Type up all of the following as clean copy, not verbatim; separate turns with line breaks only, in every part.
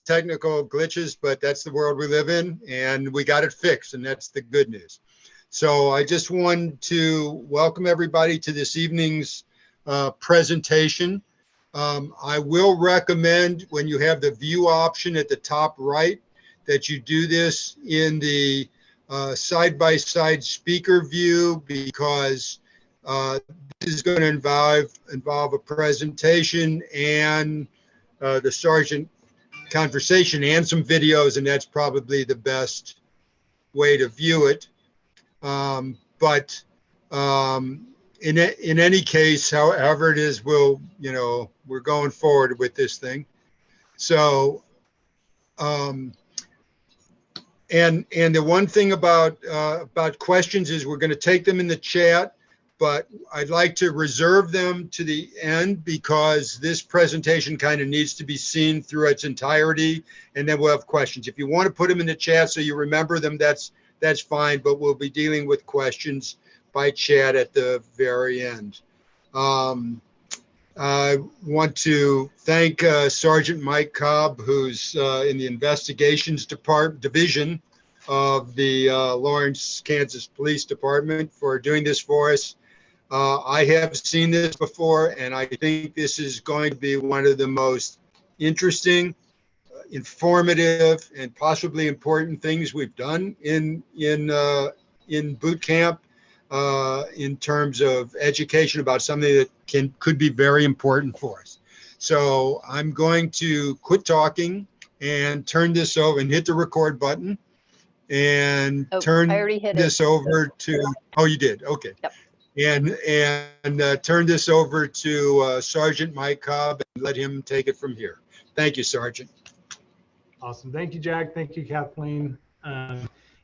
technical glitches, but that's the world we live in, and we got it fixed, and that's the good news. So I just want to welcome everybody to this evening's presentation. I will recommend when you have the view option at the top right that you do this in the side-by-side speaker view, because this is going to involve a presentation and the sergeant conversation and some videos, and that's probably the best way to view it. But in any case, however it is, we're going forward with this thing. So, and the one thing about questions is we're going to take them in the chat, but I'd like to reserve them to the end because this presentation kind of needs to be seen through its entirety, and then we'll have questions. If you want to put them in the chat so you remember them, that's fine, but we'll be dealing with questions by chat at the very end. I want to thank Sergeant Mike Cobb, who's in the investigations division of the Lawrence, Kansas Police Department, for doing this for us. I have seen this before, and I think this is going to be one of the most interesting, informative, and possibly important things we've done in boot camp in terms of education about something that could be very important for us. So I'm going to quit talking and turn this over and hit the record button and turn this over to, oh, you did, okay.
Yep.
And turn this over to Sergeant Mike Cobb and let him take it from here. Thank you, Sergeant.
Awesome. Thank you, Jack. Thank you, Kathleen.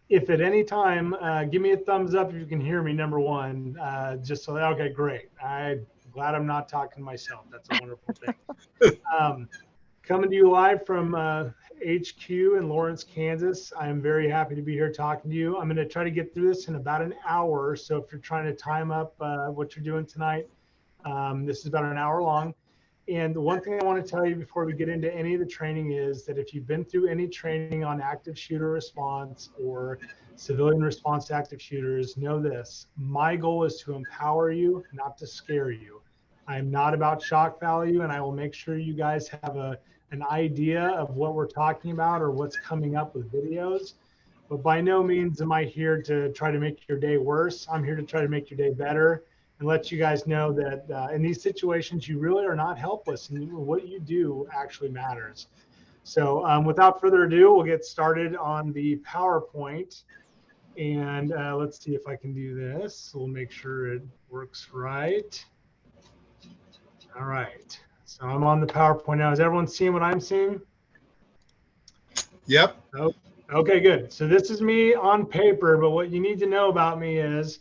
If at any time, give me a thumbs up if you can hear me, number one, just so that, okay, great. I'm glad I'm not talking to myself. That's a wonderful thing. Coming to you live from HQ in Lawrence, Kansas. I'm very happy to be here talking to you. I'm going to try to get through this in about an hour. So if you're trying to time up what you're doing tonight, this is about an hour long. And the one thing I want to tell you before we get into any of the training is that if you've been through any training on active shooter response or civilian response to active shooters, know this: my goal is to empower you, not to scare you. I'm not about shock value, and I will make sure you guys have an idea of what we're talking about or what's coming up with videos. But by no means am I here to try to make your day worse. I'm here to try to make your day better and let you guys know that in these situations, you really are not helpless, and what you do actually matters. So without further ado, we'll get started on the PowerPoint. And let's see if I can do this. We'll make sure it works right. All right. So I'm on the PowerPoint now. Is everyone seeing what I'm seeing?
Yep.
Oh, okay, good. So this is me on paper, but what you need to know about me is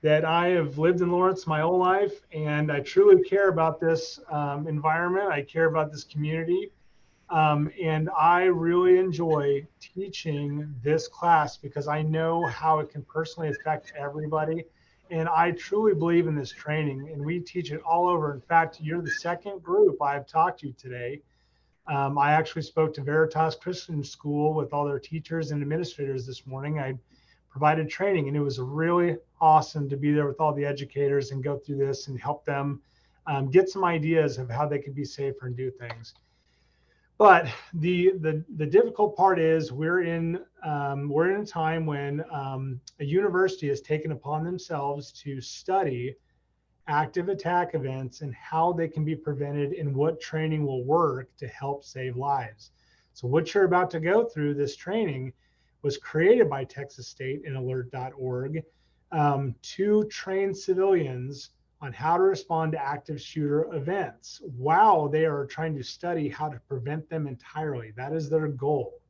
that I have lived in Lawrence my whole life, and I truly care about this environment. I care about this community, and I really enjoy teaching this class because I know how it can personally affect everybody. And I truly believe in this training, and we teach it all over. In fact, you're the second group I've talked to today. I actually spoke to Veritas Christian School with all their teachers and administrators this morning. I provided training, and it was really awesome to be there with all the educators and go through this and help them get some ideas of how they could be safer and do things. But the difficult part is we're in a time when a university has taken upon themselves to study active attack events and how they can be prevented and what training will work to help save lives. So what you're about to go through, this training, was created by Texas State and alert.org to train civilians on how to respond to active shooter events while they are trying to study how to prevent them entirely. That is their goal.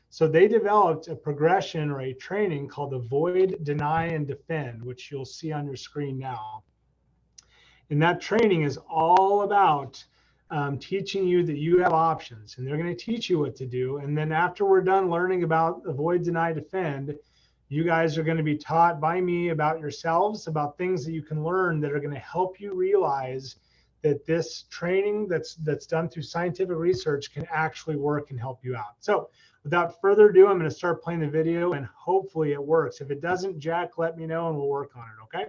So they developed a progression or a training called Avoid, Deny, and Defend, which you'll see on your screen now. And that training is all about teaching you that you have options, and they're going to teach you what to do. And then after we're done learning about Avoid, Deny, Defend, you guys are going to be taught by me about yourselves, about things that you can learn that are going to help you realize that this training that's done through scientific research can actually work and help you out. So without further ado, I'm going to start playing the video and hopefully it works. If it doesn't, Jack, let me know and we'll work on it, okay?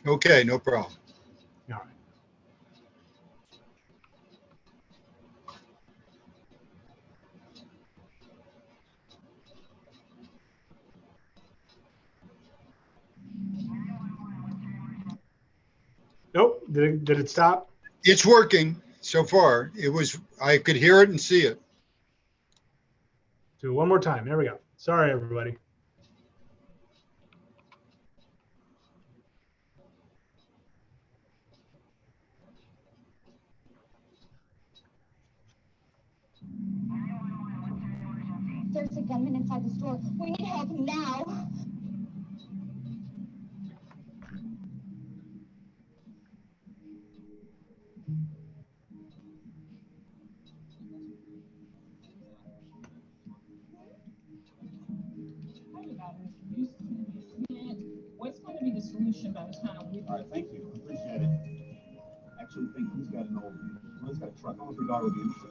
Okay, no problem.
All right. Nope. Did it stop?
It's working so far. I could hear it and see it.
Do it one more time. There we go. Sorry, everybody.
There's a gunman inside the store. We need help now.
What's going to be the solution by the time we?
All right, thank you. Appreciate it. Actually, think he's got an old, he's got a truck. I don't know if your daughter would be interested.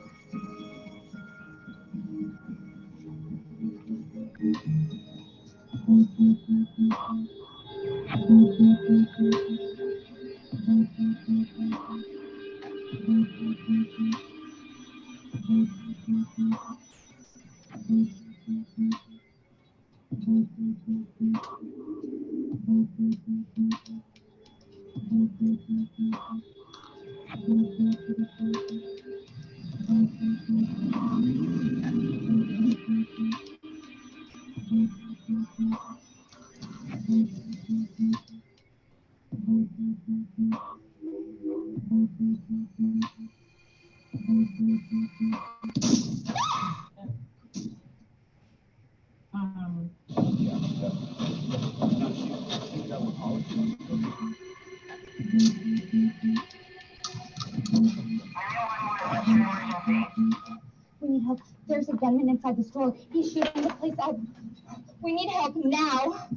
We need help. There's a gunman inside the store. He's shooting the place up. We need help now.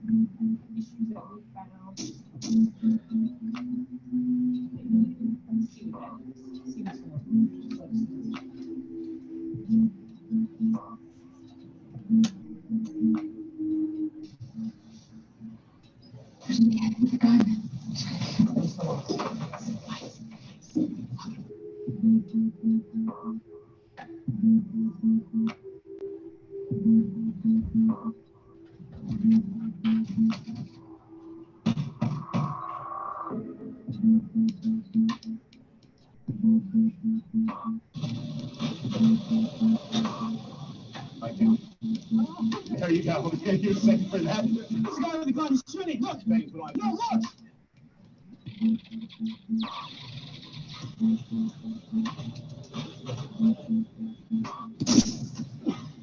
Right down. There you go. Okay, you're safe for that. This guy with the gun is shooting. Look, things going on. No, look.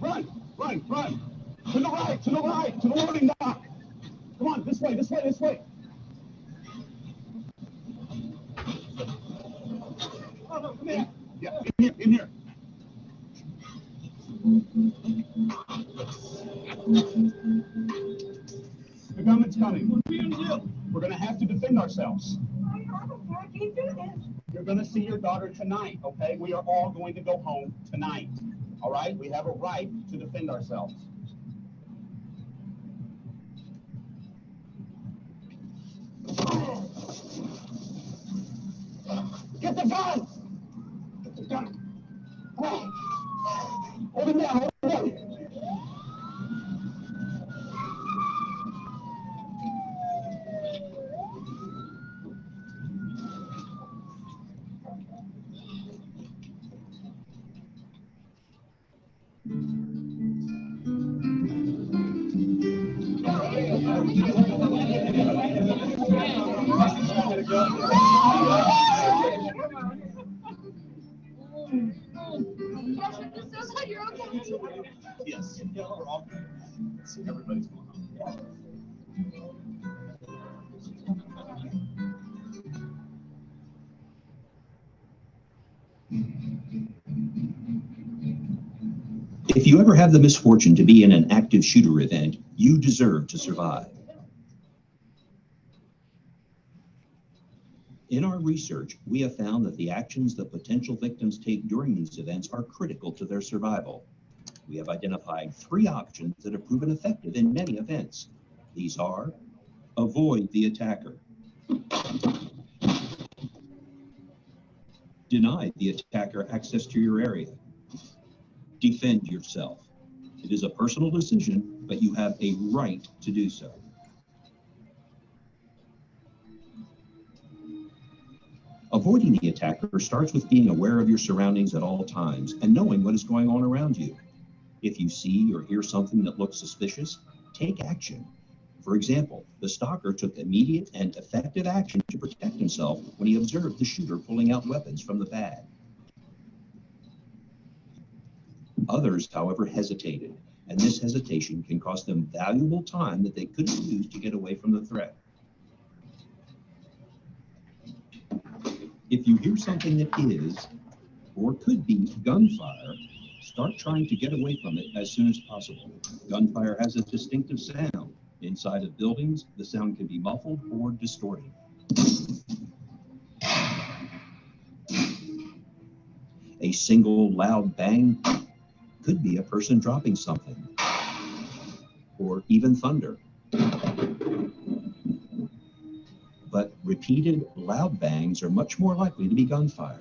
Run, run, run. To the right, to the right, to the loading dock. Come on, this way, this way, this way. Oh, no, come here. Yeah, in here, in here. The gunman's coming. What are we gonna do? We're gonna have to defend ourselves.
I can't do this.
You're gonna see your daughter tonight, okay? We are all going to go home tonight. All right? We have a right to defend ourselves. Get the gun! Get the gun. Oh. Hold him down, hold him down.
You're okay.
Yes, yeah, we're all good. See, everybody's going home.
If you ever have the misfortune to be in an active shooter event, you deserve to survive. In our research, we have found that the actions that potential victims take during these events are critical to their survival. We have identified 3 options that have proven effective in many events. These are: avoid the attacker, deny the attacker access to your area, defend yourself. It is a personal decision, but you have a right to do so. Avoiding the attacker starts with being aware of your surroundings at all times and knowing what is going on around you. If you see or hear something that looks suspicious, take action. For example, the stalker took immediate and effective action to protect himself when he observed the shooter pulling out weapons from the bag. Others, however, hesitated, and this hesitation can cost them valuable time that they could have used to get away from the threat. If you hear something that is or could be gunfire, start trying to get away from it as soon as possible. Gunfire has a distinctive sound. Inside of buildings, the sound can be muffled or distorted. A single loud bang could be a person dropping something, or even thunder. But repeated loud bangs are much more likely to be gunfire.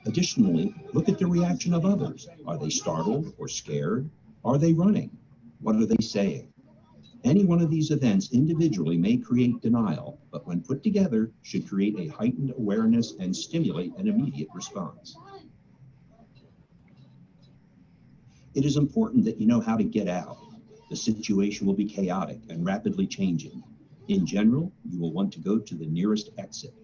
Additionally, look at the reaction of others. Are they startled or scared? Are they running? What are they saying? Any one of these events individually may create denial, but when put together, should create a heightened awareness and stimulate an immediate response. It is important that you know how to get out. The situation will be chaotic and rapidly changing. In general, you will want to go to the nearest exit.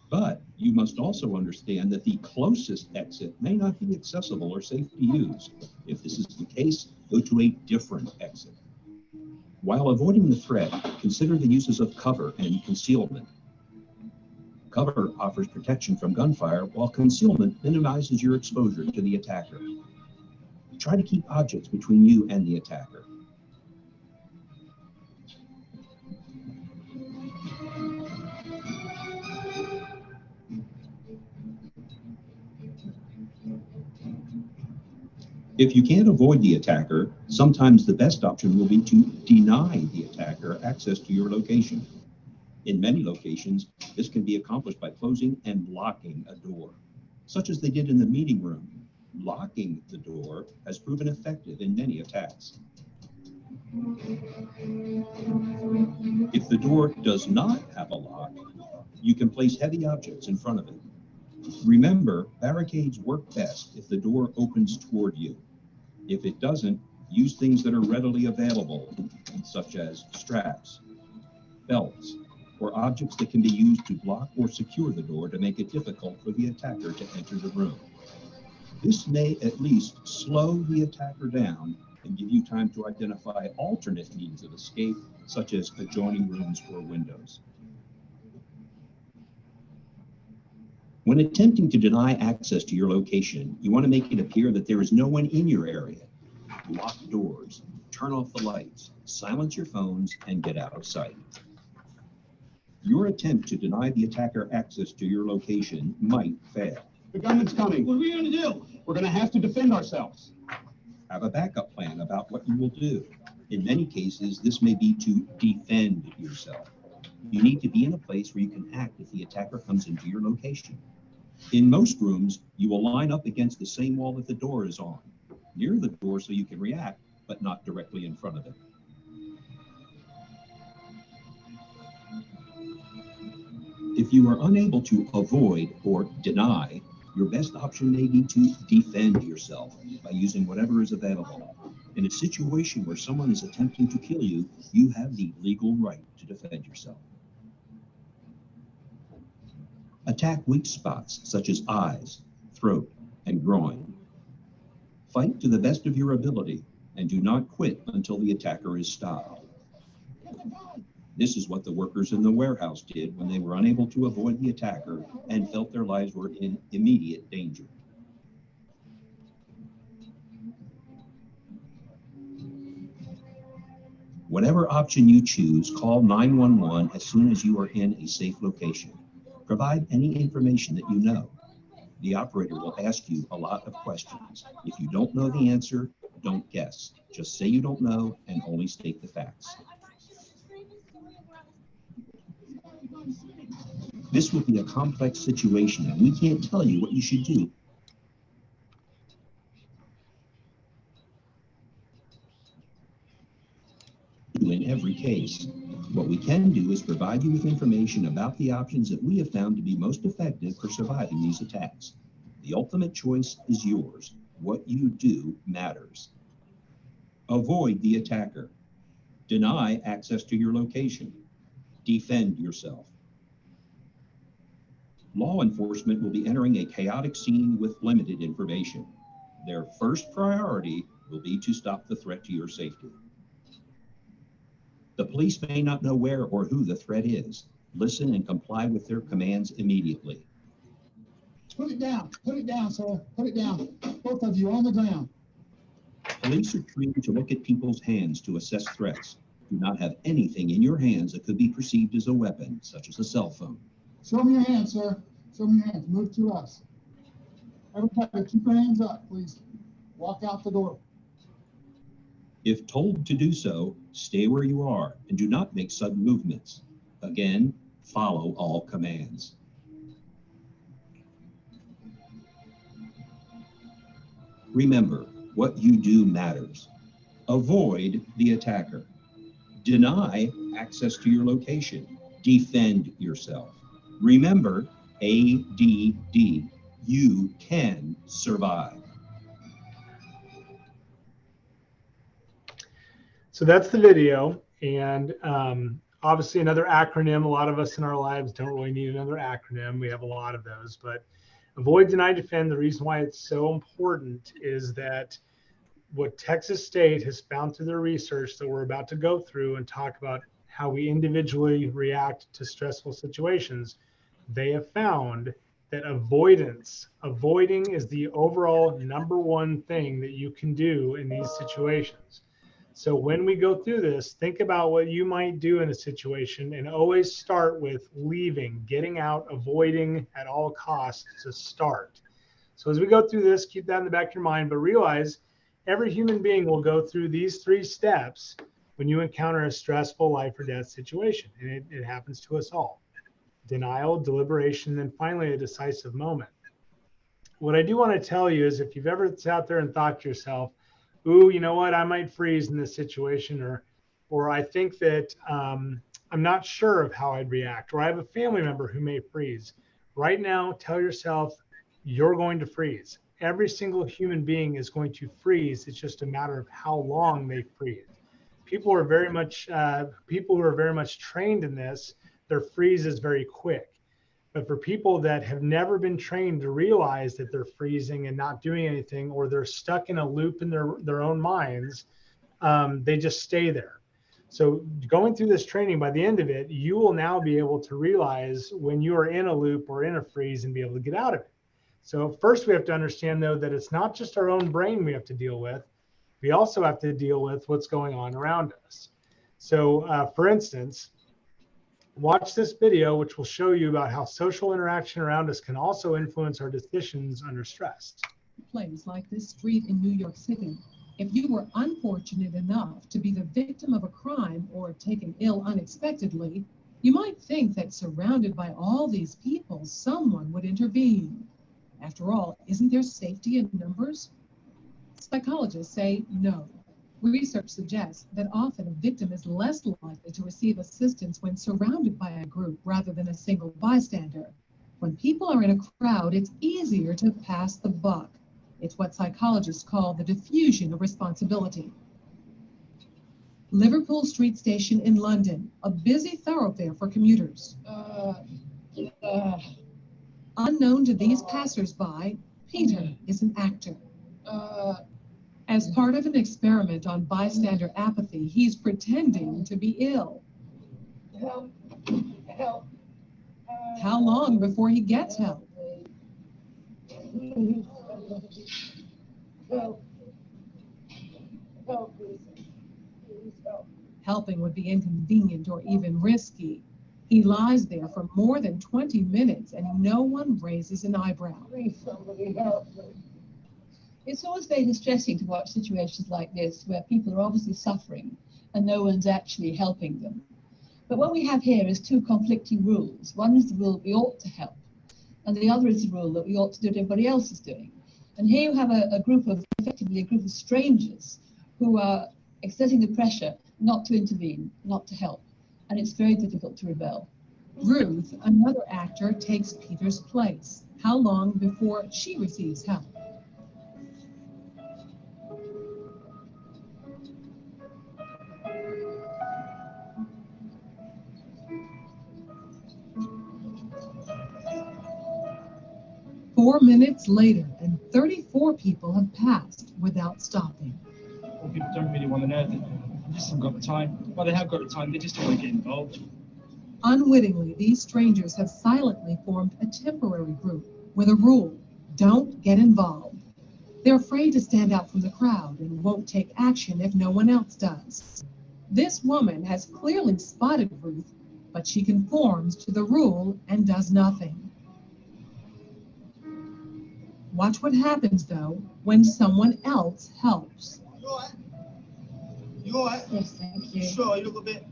But you must also understand that the closest exit may not be accessible or safe to use. If this is the case, go to a different exit. While avoiding the threat, consider the uses of cover and concealment. Cover offers protection from gunfire, while concealment minimizes your exposure to the attacker. Try to keep objects between you and the attacker. If you can't avoid the attacker, sometimes the best option will be to deny the attacker access to your location. In many locations, this can be accomplished by closing and locking a door, such as they did in the meeting room. Locking the door has proven effective in many attacks. If the door does not have a lock, you can place heavy objects in front of it. Remember, barricades work best if the door opens toward you. If it doesn't, use things that are readily available, such as straps, belts, or objects that can be used to block or secure the door to make it difficult for the attacker to enter the room. This may at least slow the attacker down and give you time to identify alternate means of escape, such as adjoining rooms or windows. When attempting to deny access to your location, you want to make it appear that there is no one in your area. Lock doors, turn off the lights, silence your phones, and get out of sight. Your attempt to deny the attacker access to your location might fail.
The gunman's coming. What are we going to do? We're going to have to defend ourselves.
Have a backup plan about what you will do. In many cases, this may be to defend yourself. You need to be in a place where you can act if the attacker comes into your location. In most rooms, you will line up against the same wall that the door is on, near the door so you can react, but not directly in front of it. If you are unable to avoid or deny, your best option may be to defend yourself by using whatever is available. In a situation where someone is attempting to kill you, you have the legal right to defend yourself. Attack weak spots such as eyes, throat, and groin. Fight to the best of your ability and do not quit until the attacker is stopped. This is what the workers in the warehouse did when they were unable to avoid the attacker and felt their lives were in immediate danger. Whatever option you choose, call 911 as soon as you are in a safe location. Provide any information that you know. The operator will ask you a lot of questions. If you don't know the answer, don't guess. Just say you don't know and only state the facts. This will be a complex situation, and we can't tell you what you should do. In every case, what we can do is provide you with information about the options that we have found to be most effective for surviving these attacks. The ultimate choice is yours. What you do matters. Avoid the attacker. Deny access to your location. Defend yourself. Law enforcement will be entering a chaotic scene with limited information. Their first priority will be to stop the threat to your safety. The police may not know where or who the threat is. Listen and comply with their commands immediately.
Put it down, sir. Put it down. Both of you on the ground.
Police are trained to look at people's hands to assess threats. Do not have anything in your hands that could be perceived as a weapon, such as a cell phone.
Show me your hands, sir. Show me your hands. Move to us. Everybody, keep your hands up, please. Walk out the door.
If told to do so, stay where you are and do not make sudden movements. Again, follow all commands. Remember, what you do matters. Avoid the attacker. Deny access to your location. Defend yourself. Remember, ADD. You can survive.
So that's the video. And obviously another acronym. A lot of us in our lives don't really need another acronym. We have a lot of those, but avoid, deny, defend. The reason why it's so important is that what Texas State has found through their research that we're about to go through and talk about how we individually react to stressful situations, they have found that avoiding is the overall number one thing that you can do in these situations. So when we go through this, think about what you might do in a situation and always start with leaving, getting out, avoiding at all costs to start. So as we go through this, keep that in the back of your mind, but realize every human being will go through these 3 steps when you encounter a stressful life or death situation. And it happens to us all. Denial, deliberation, and finally a decisive moment. What I do want to tell you is if you've ever sat there and thought to yourself, ooh, you know what, I might freeze in this situation, or I think that I'm not sure of how I'd react, or I have a family member who may freeze. Right now, tell yourself you're going to freeze. Every single human being is going to freeze. It's just a matter of how long they freeze. People who are very much trained in this, their freeze is very quick. But for people that have never been trained to realize that they're freezing and not doing anything, or they're stuck in a loop in their own minds, they just stay there. So going through this training, by the end of it, you will now be able to realize when you are in a loop or in a freeze and be able to get out of it. So first we have to understand, though, that it's not just our own brain we have to deal with. We also have to deal with what's going on around us. So for instance, watch this video, which will show you about how social interaction around us can also influence our decisions under stress.
Place like this street in New York City, if you were unfortunate enough to be the victim of a crime or taken ill unexpectedly, you might think that surrounded by all these people, someone would intervene. After all, isn't there safety in numbers? Psychologists say no. Research suggests that often a victim is less likely to receive assistance when surrounded by a group rather than a single bystander. When people are in a crowd, it's easier to pass the buck. It's what psychologists call the diffusion of responsibility. Liverpool Street Station in London, a busy thoroughfare for commuters. Unknown to these passers-by, Peter is an actor. As part of an experiment on bystander apathy, he's pretending to be ill.
Help.
How long before he gets help?
Please. Help. Help, please. Please help.
Helping would be inconvenient or even risky. He lies there for more than 20 minutes and no one raises an eyebrow.
Please, somebody help me.
It's always very distressing to watch situations like this where people are obviously suffering and no one's actually helping them. But what we have here is two conflicting rules. One is the rule we ought to help, and the other is the rule that we ought to do what everybody else is doing. And here you have effectively a group of strangers who are exerting the pressure not to intervene, not to help. And it's very difficult to rebel.
Ruth, another actor, takes Peter's place. How long before she receives help? Four minutes later, and 34 people have passed without stopping.
Well, people don't really want to know. They just haven't got the time. Well, they have got the time. They just don't want to get involved.
Unwittingly, these strangers have silently formed a temporary group with a rule: don't get involved. They're afraid to stand out from the crowd and won't take action if no one else does. This woman has clearly spotted Ruth, but she conforms to the rule and does nothing. Watch what happens, though, when someone else helps.
You all right? You all right?
Yes, thank you.
Sure, you look a bit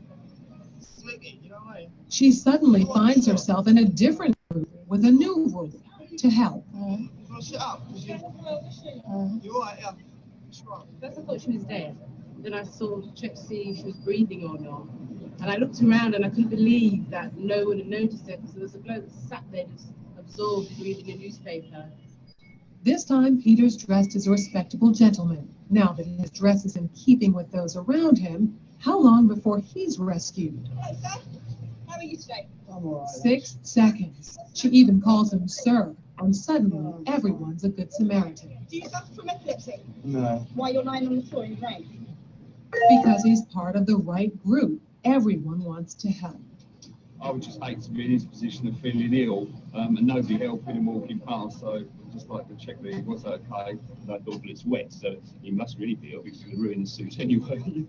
slicky, you know what I mean?
She suddenly finds herself in a different group with a new rule: to help.
You want to sit up? You all right, yeah. Sure.
First I thought she was dead. Then I saw, checked to see if she was breathing or not. And I looked around and I couldn't believe that no one had noticed it, because there was a bloke that sat there just absorbed reading a newspaper.
This time, Peter's dressed as a respectable gentleman. Now that his dress is in keeping with those around him, how long before he's rescued?
Hello, sir. How are you today?
I'm all right.
6 seconds. She even calls him sir, and suddenly everyone's a good Samaritan.
Do you suffer from epilepsy?
No.
Why you're lying on the floor in the rain?
Because he's part of the right group. Everyone wants to help.
I would just hate to be in his position of feeling ill and nobody helping him walking past. So I'd just like to check that he was okay.
I thought, well, it's wet, so he must really be ill because he's ruined the suit anyway.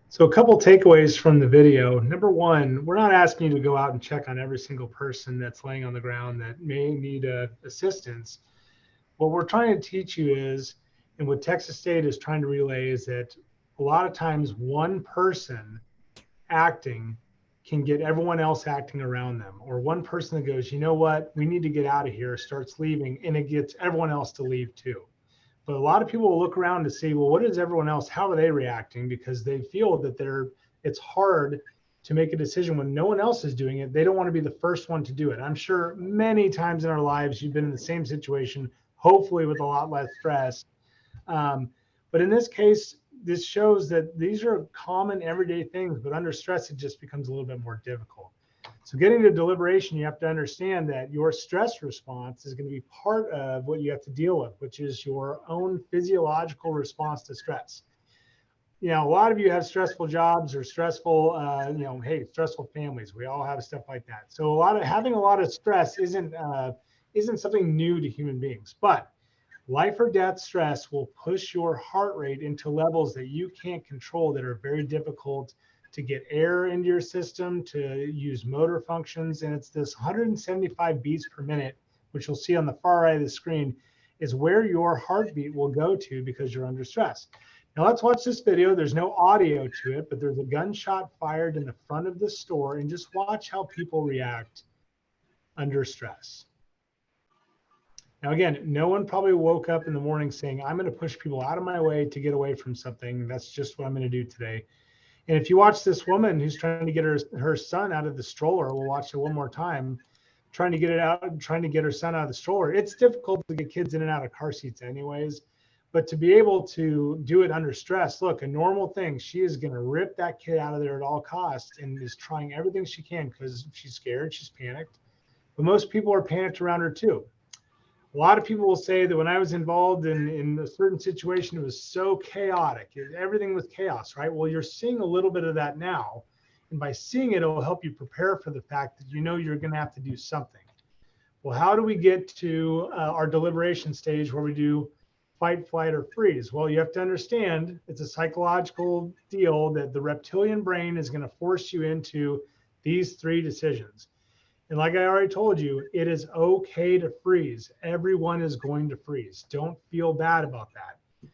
So a couple takeaways from the video. Number one, we're not asking you to go out and check on every single person that's laying on the ground that may need assistance. What we're trying to teach you is, and what Texas State is trying to relay, is that a lot of times one person acting can get everyone else acting around them, or one person that goes, you know what, we need to get out of here, starts leaving, and it gets everyone else to leave too. But a lot of people will look around to see, well, what is everyone else, how are they reacting? Because they feel that it's hard to make a decision when no one else is doing it. They don't want to be the first one to do it. I'm sure many times in our lives you've been in the same situation, hopefully with a lot less stress. But in this case, this shows that these are common everyday things, but under stress, it just becomes a little bit more difficult. So getting to deliberation, you have to understand that your stress response is going to be part of what you have to deal with, which is your own physiological response to stress. You know, a lot of you have stressful jobs or stressful, stressful families. We all have stuff like that. So having a lot of stress isn't something new to human beings, but life or death stress will push your heart rate into levels that you can't control, that are very difficult to get air into your system, to use motor functions. And it's this 175 beats per minute, which you'll see on the far right of the screen, is where your heartbeat will go to because you're under stress. Now let's watch this video. There's no audio to it, but there's a gunshot fired in the front of the store, and just watch how people react under stress. Now, again, no one probably woke up in the morning saying, I'm going to push people out of my way to get away from something. That's just what I'm going to do today. And if you watch this woman who's trying to get her son out of the stroller, we'll watch it one more time, trying to get her son out of the stroller. It's difficult to get kids in and out of car seats anyways, but to be able to do it under stress, look, a normal thing, she is going to rip that kid out of there at all costs and is trying everything she can because she's scared, she's panicked. But most people are panicked around her too. A lot of people will say that when I was involved in a certain situation, it was so chaotic. Everything was chaos, right? Well, you're seeing a little bit of that now. And by seeing it, it'll help you prepare for the fact that you know you're going to have to do something. Well, how do we get to our deliberation stage where we do fight, flight, or freeze? Well, you have to understand it's a psychological deal that the reptilian brain is going to force you into these three decisions. And like I already told you, it is okay to freeze. Everyone is going to freeze. Don't feel bad about that.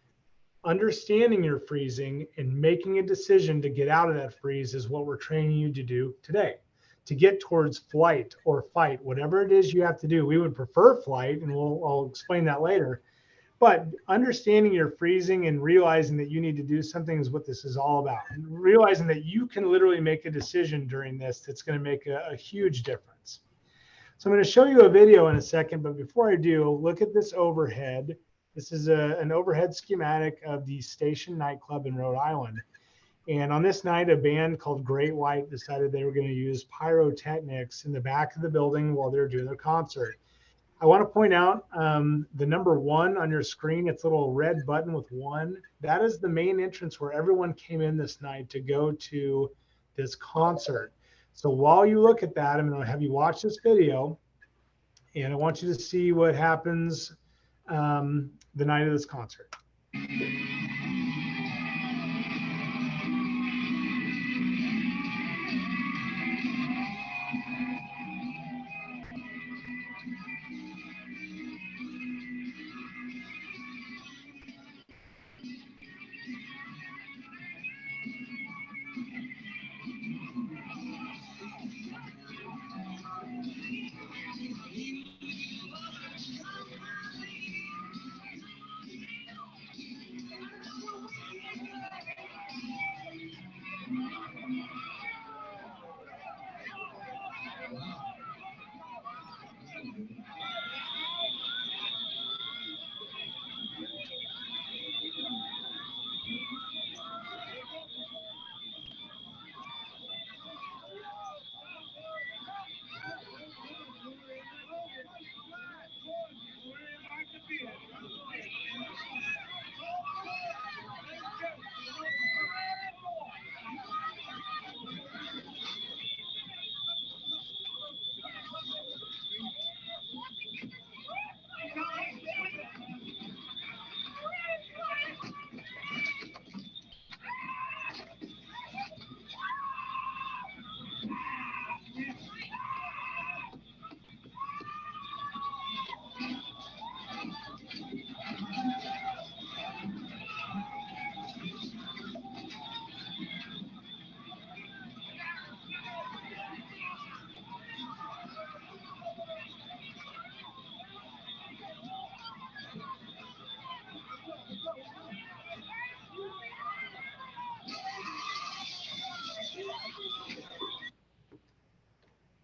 Understanding you're freezing and making a decision to get out of that freeze is what we're training you to do today. To get towards flight or fight, whatever it is you have to do. We would prefer flight, and I'll explain that later. But understanding you're freezing and realizing that you need to do something is what this is all about. And realizing that you can literally make a decision during this that's going to make a huge difference. So I'm going to show you a video in a second, but before I do, look at this overhead. This is an overhead schematic of the Station nightclub in Rhode Island. And on this night, a band called Great White decided they were going to use pyrotechnics in the back of the building while they were doing their concert. I want to point out the number 1 on your screen. It's a little red button with 1. That is the main entrance where everyone came in this night to go to this concert. So while you look at that, I'm going to have you watch this video, and I want you to see what happens the night of this concert.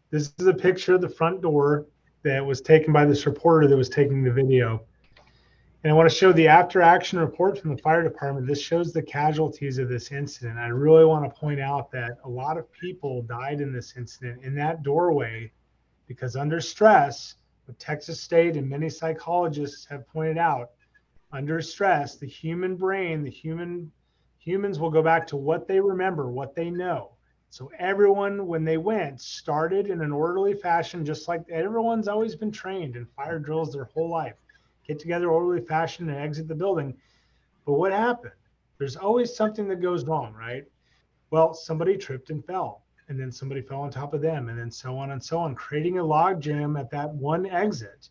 This is a picture of the front door that was taken by this reporter that was taking the video. And I want to show the after action report from the fire department. This shows the casualties of this incident. I really want to point out that a lot of people died in this incident in that doorway because under stress, what Texas State and many psychologists have pointed out, under stress, the human brain, humans will go back to what they remember, what they know. So everyone, when they went, started in an orderly fashion, just like everyone's always been trained in fire drills their whole life. Get together orderly fashion and exit the building. But what happened? There's always something that goes wrong, right? Well, somebody tripped and fell, and then somebody fell on top of them, and then so on, creating a log jam at that one exit,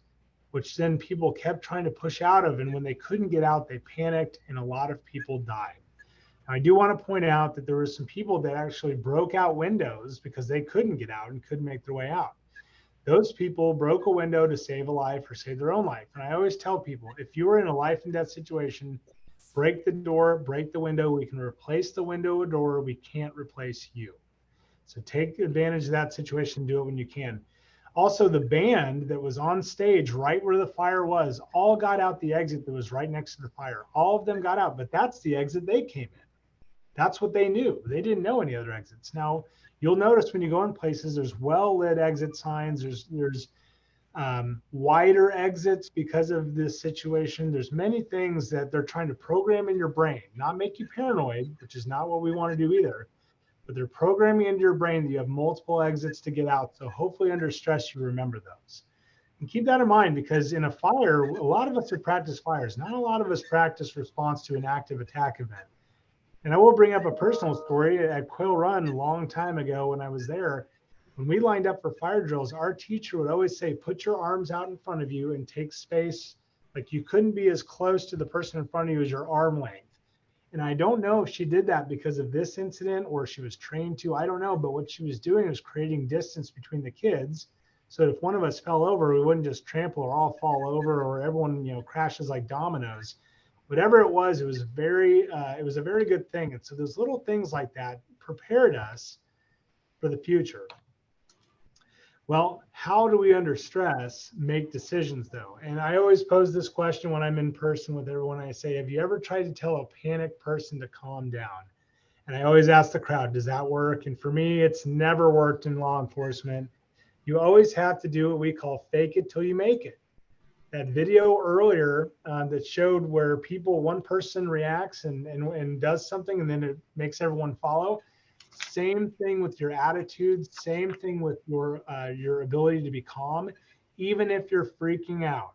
which then people kept trying to push out of. And when they couldn't get out, they panicked, and a lot of people died. I do want to point out that there were some people that actually broke out windows because they couldn't get out and couldn't make their way out. Those people broke a window to save a life or save their own life. And I always tell people, if you are in a life and death situation, break the door, break the window. We can replace the window or door. We can't replace you. So take advantage of that situation. Do it when you can. Also, the band that was on stage right where the fire was all got out the exit that was right next to the fire. All of them got out, but that's the exit they came in. That's what they knew. They didn't know any other exits. Now, you'll notice when you go in places, there's well-lit exit signs. There's wider exits because of this situation. There's many things that they're trying to program in your brain, not make you paranoid, which is not what we want to do either. But they're programming into your brain that you have multiple exits to get out. So hopefully under stress, you remember those. And keep that in mind, because in a fire, a lot of us have practiced fires. Not a lot of us practice response to an active attack event. And I will bring up a personal story at Quail Run a long time ago when I was there. When we lined up for fire drills, our teacher would always say, put your arms out in front of you and take space. Like you couldn't be as close to the person in front of you as your arm length. And I don't know if she did that because of this incident or she was trained to, I don't know. But what she was doing was creating distance between the kids. So that if one of us fell over, we wouldn't just trample or all fall over or everyone, crashes like dominoes. Whatever it was a very good thing. And so those little things like that prepared us for the future. Well, how do we under stress make decisions though? And I always pose this question when I'm in person with everyone. I say, have you ever tried to tell a panicked person to calm down? And I always ask the crowd, does that work? And for me, it's never worked in law enforcement. You always have to do what we call fake it till you make it. That video earlier that showed where one person reacts and does something and then it makes everyone follow. Same thing with your attitude, same thing with your ability to be calm, even if you're freaking out.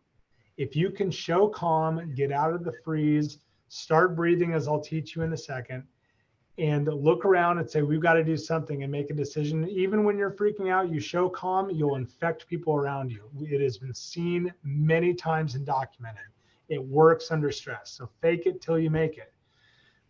If you can show calm, get out of the freeze, start breathing, as I'll teach you in a second, and look around and say, we've got to do something and make a decision. Even when you're freaking out, you show calm, you'll infect people around you. It has been seen many times and documented. It works under stress. So fake it till you make it.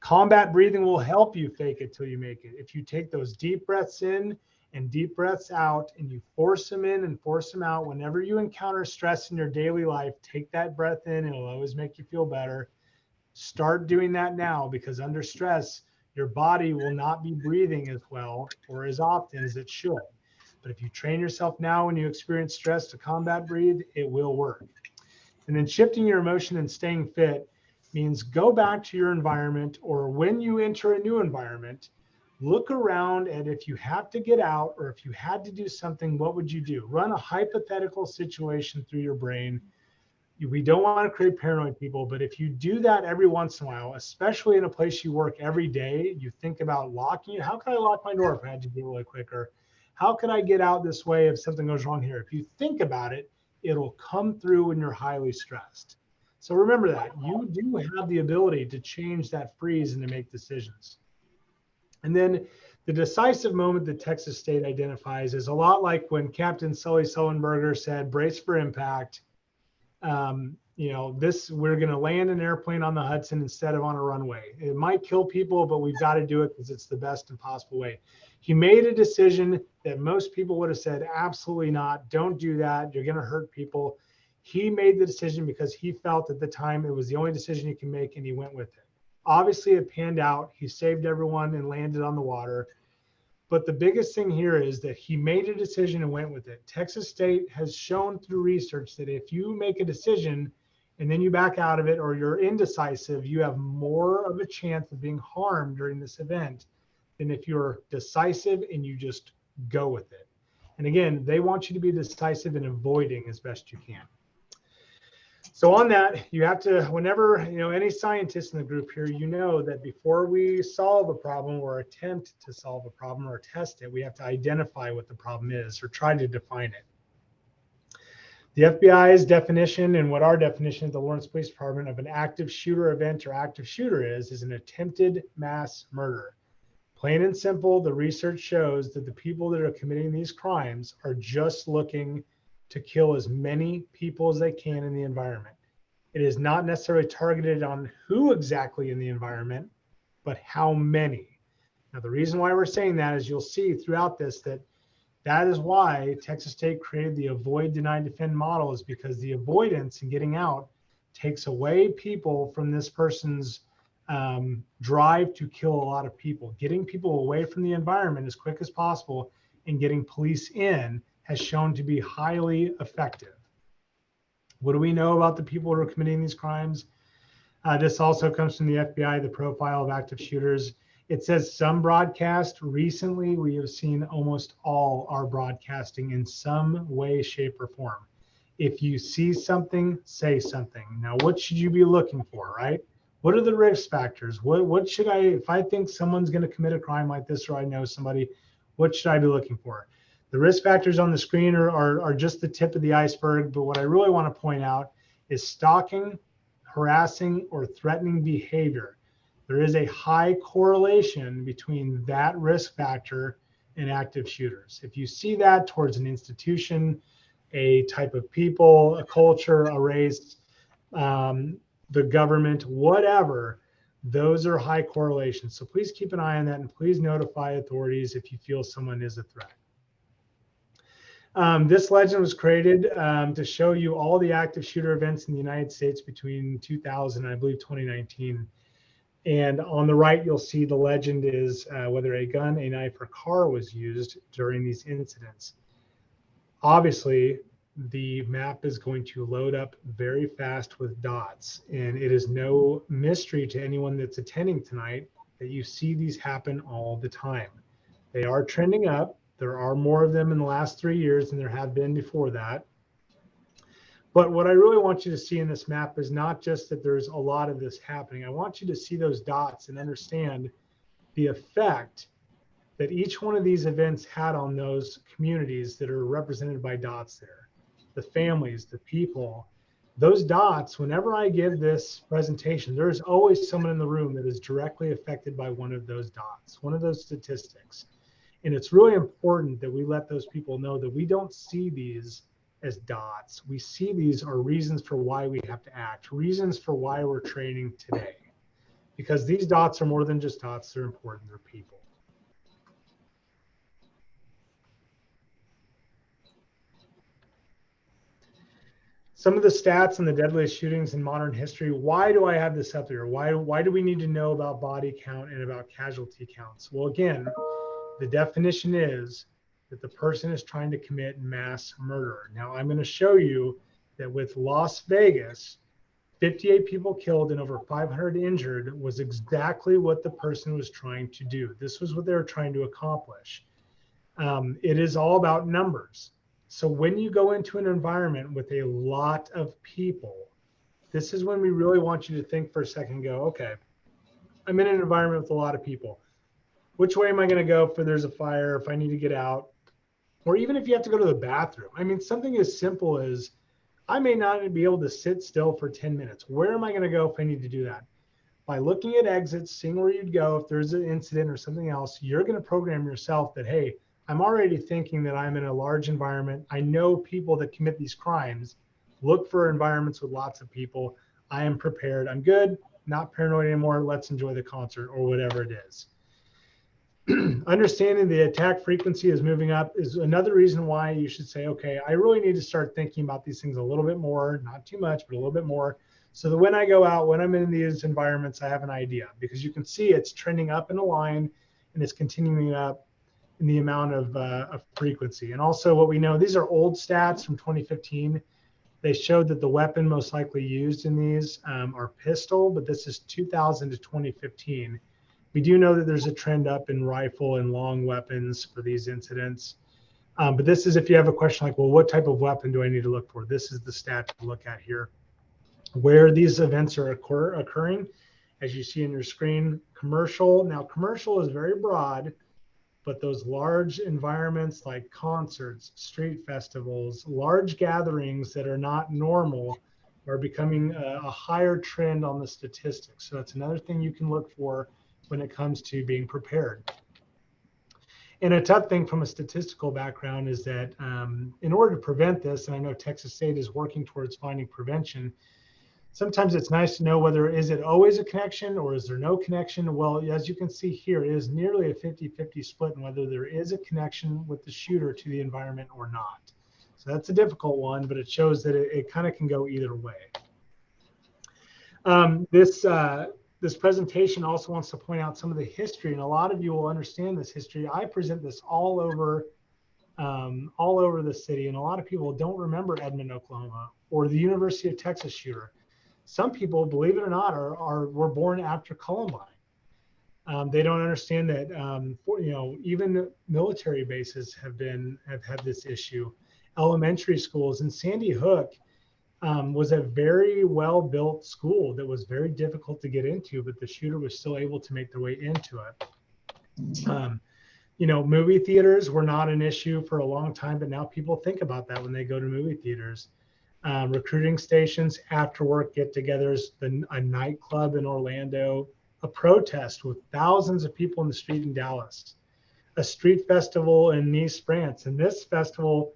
Combat breathing will help you fake it till you make it. If you take those deep breaths in and deep breaths out and you force them in and force them out, whenever you encounter stress in your daily life, take that breath in. It'll always make you feel better. Start doing that now, because under stress, your body will not be breathing as well or as often as it should. But if you train yourself now when you experience stress to combat breathe, it will work. And then shifting your emotion and staying fit means go back to your environment, or when you enter a new environment, look around, and if you have to get out or if you had to do something, what would you do? Run a hypothetical situation through your brain. We don't want to create paranoid people, but if you do that every once in a while, especially in a place you work every day, you think about locking it. How can I lock my door if I had to get really quicker? How can I get out this way if something goes wrong here? If you think about it, it'll come through when you're highly stressed. So remember that you do have the ability to change that freeze and to make decisions. And then the decisive moment that Texas State identifies is a lot like when Captain Sully Sullenberger said, brace for impact. We're going to land an airplane on the Hudson instead of on a runway. It might kill people, but we've got to do it because it's the best possible way. He made a decision that most people would have said, absolutely not. Don't do that. You're going to hurt people. He made the decision because he felt at the time it was the only decision he can make, and he went with it. Obviously, it panned out. He saved everyone and landed on the water. But the biggest thing here is that he made a decision and went with it. Texas State has shown through research that if you make a decision and then you back out of it, or you're indecisive, you have more of a chance of being harmed during this event than if you're decisive and you just go with it. And again, they want you to be decisive in avoiding as best you can. So on that, you have to, whenever, any scientist in the group here, that before we solve a problem or attempt to solve a problem or test it, we have to identify what the problem is or try to define it. The FBI's definition and what our definition of the Lawrence Police Department of an active shooter event or active shooter is an attempted mass murder. Plain and simple, the research shows that the people that are committing these crimes are just looking to kill as many people as they can in the environment. It is not necessarily targeted on who exactly in the environment, but how many. Now, the reason why we're saying that is you'll see throughout this that is why Texas State created the avoid, deny, defend model, is because the avoidance and getting out takes away people from this person's drive to kill a lot of people. Getting people away from the environment as quick as possible and getting police in has shown to be highly effective. What do we know about the people who are committing these crimes? This also comes from the FBI, the profile of active shooters. It says some broadcast. Recently, we have seen almost all are broadcasting in some way, shape, or form. If you see something, say something. Now, what should you be looking for, right? What are the risk factors? What should I, if I think someone's going to commit a crime like this, or I know somebody, what should I be looking for? The risk factors on the screen are just the tip of the iceberg, but what I really want to point out is stalking, harassing, or threatening behavior. There is a high correlation between that risk factor and active shooters. If you see that towards an institution, a type of people, a culture, a race, the government, whatever, those are high correlations. So please keep an eye on that, and please notify authorities if you feel someone is a threat. This legend was created to show you all the active shooter events in the United States between 2000 and I believe 2019. And on the right, you'll see the legend is whether a gun, a knife, or car was used during these incidents. Obviously, the map is going to load up very fast with dots, and it is no mystery to anyone that's attending tonight that you see these happen all the time. They are trending up. There are more of them in the last 3 years than there have been before that. But what I really want you to see in this map is not just that there's a lot of this happening. I want you to see those dots and understand the effect that each one of these events had on those communities that are represented by dots there. The families, the people, those dots, whenever I give this presentation, there's always someone in the room that is directly affected by one of those dots, one of those statistics. And it's really important that we let those people know that we don't see these as dots. We see these are reasons for why we have to act, reasons for why we're training today. Because these dots are more than just dots, they're important, they're people. Some of the stats on the deadliest shootings in modern history. Why do I have this up there? Why do we need to know about body count and about casualty counts? Well, again, the definition is that the person is trying to commit mass murder. Now, I'm going to show you that with Las Vegas, 58 people killed and over 500 injured was exactly what the person was trying to do. This was what they were trying to accomplish. It is all about numbers. So when you go into an environment with a lot of people, this is when we really want you to think for a second and go, okay, I'm in an environment with a lot of people. Which way am I going to go if there's a fire, if I need to get out? Or even if you have to go to the bathroom. I mean, something as simple as I may not be able to sit still for 10 minutes. Where am I going to go if I need to do that? By looking at exits, seeing where you'd go, if there's an incident or something else, you're going to program yourself that, hey, I'm already thinking that I'm in a large environment. I know people that commit these crimes. Look for environments with lots of people. I am prepared. I'm good. Not paranoid anymore. Let's enjoy the concert or whatever it is. Understanding the attack frequency is moving up is another reason why you should say, okay, I really need to start thinking about these things a little bit more, not too much, but a little bit more, so that when I go out, when I'm in these environments, I have an idea. Because you can see it's trending up in a line, and it's continuing up in the amount of frequency. And also what we know, these are old stats from 2015. They showed that the weapon most likely used in these are pistol, but this is 2000 to 2015. We do know that there's a trend up in rifle and long weapons for these incidents. But this is if you have a question like, well, what type of weapon do I need to look for? This is the stat to look at here. Where these events are occurring, as you see in your screen, commercial. Now, commercial is very broad, but those large environments like concerts, street festivals, large gatherings that are not normal are becoming a higher trend on the statistics. So that's another thing you can look for when it comes to being prepared. And a tough thing from a statistical background is that in order to prevent this, and I know Texas State is working towards finding prevention, sometimes it's nice to know whether is it always a connection or is there no connection? Well, as you can see here, it is nearly a 50-50 split in whether there is a connection with the shooter to the environment or not. So that's a difficult one, but it shows that it kind of can go either way. This presentation also wants to point out some of the history, and a lot of you will understand this history. I present this all over the city, and a lot of people don't remember Edmond, Oklahoma, or the University of Texas shooter. Some people, believe it or not, were born after Columbine. They don't understand that even military bases have had this issue. Elementary schools, and Sandy Hook was a very well-built school that was very difficult to get into, but the shooter was still able to make their way into it. You know, movie theaters were not an issue for a long time, but now people think about that when they go to movie theaters. Recruiting stations, after work get-togethers, a nightclub in Orlando, a protest with thousands of people in the street in Dallas, a street festival in Nice, France. And this festival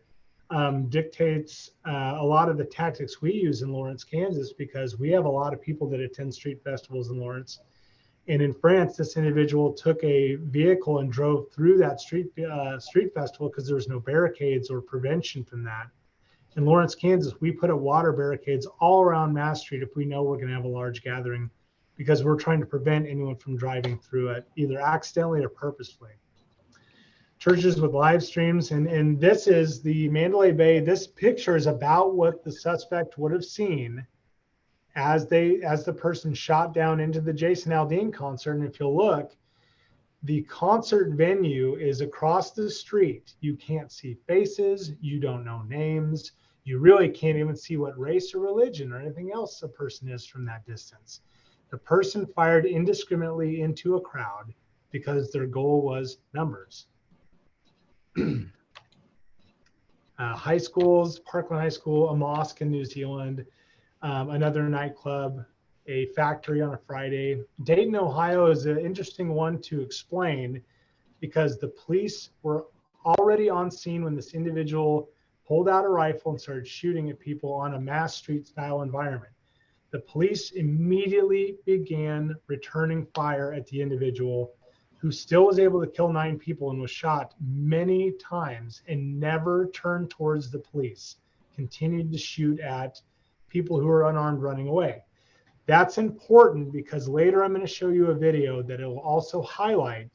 dictates a lot of the tactics we use in Lawrence, Kansas, because we have a lot of people that attend street festivals in Lawrence. And in France, this individual took a vehicle and drove through that street festival because there was no barricades or prevention from that. In Lawrence, Kansas, we put up water barricades all around Mass Street if we know we're going to have a large gathering, because we're trying to prevent anyone from driving through it, either accidentally or purposefully. Churches with live streams, and this is the Mandalay Bay. This picture is about what the suspect would have seen as the person shot down into the Jason Aldean concert. And if you'll look, the concert venue is across the street. You can't see faces, you don't know names, you really can't even see what race or religion or anything else a person is from that distance. The person fired indiscriminately into a crowd because their goal was numbers. High schools, Parkland High School, a mosque in New Zealand, another nightclub, a factory on a Friday. Dayton, Ohio is an interesting one to explain because the police were already on scene when this individual pulled out a rifle and started shooting at people on a mass street style environment. The police immediately began returning fire at the individual, who still was able to kill 9 people and was shot many times and never turned towards the police, continued to shoot at people who are unarmed running away. That's important because later I'm going to show you a video that it will also highlight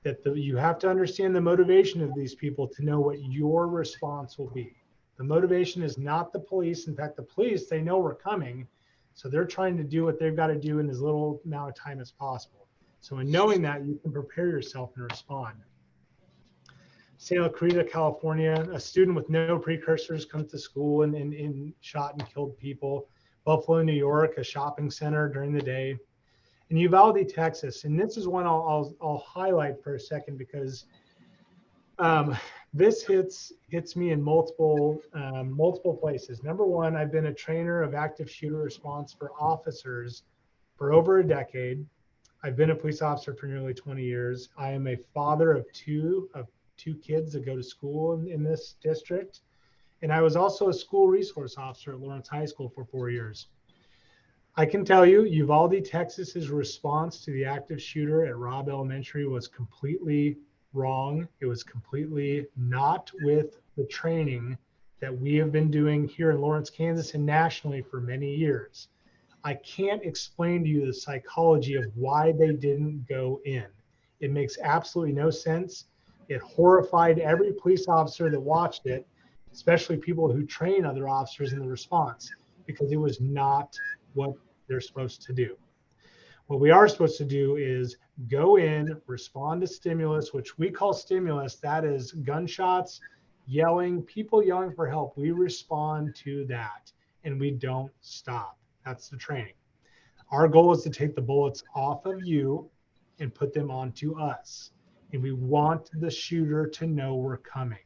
that you have to understand the motivation of these people to know what your response will be. The motivation is not the police. In fact, the police, they know we're coming, so they're trying to do what they've got to do in as little amount of time as possible. So in knowing that, you can prepare yourself and respond. Santa Clarita, California, a student with no precursors comes to school and shot and killed people. Buffalo, New York, a shopping center during the day. And Uvalde, Texas, and this is one I'll highlight for a second because this hits me in multiple places. Number one, I've been a trainer of active shooter response for officers for over a decade. I've been a police officer for nearly 20 years. I am a father of two kids that go to school in this district. And I was also a school resource officer at Lawrence High School for 4 years. I can tell you, Uvalde, Texas's response to the active shooter at Robb Elementary was completely wrong. It was completely not with the training that we have been doing here in Lawrence, Kansas, and nationally for many years. I can't explain to you the psychology of why they didn't go in. It makes absolutely no sense. It horrified every police officer that watched it, especially people who train other officers in the response, because it was not what they're supposed to do. What we are supposed to do is go in, respond to stimulus, which we call stimulus. That is gunshots, yelling, people yelling for help. We respond to that and we don't stop. That's the training. Our goal is to take the bullets off of you and put them onto us. And we want the shooter to know we're coming.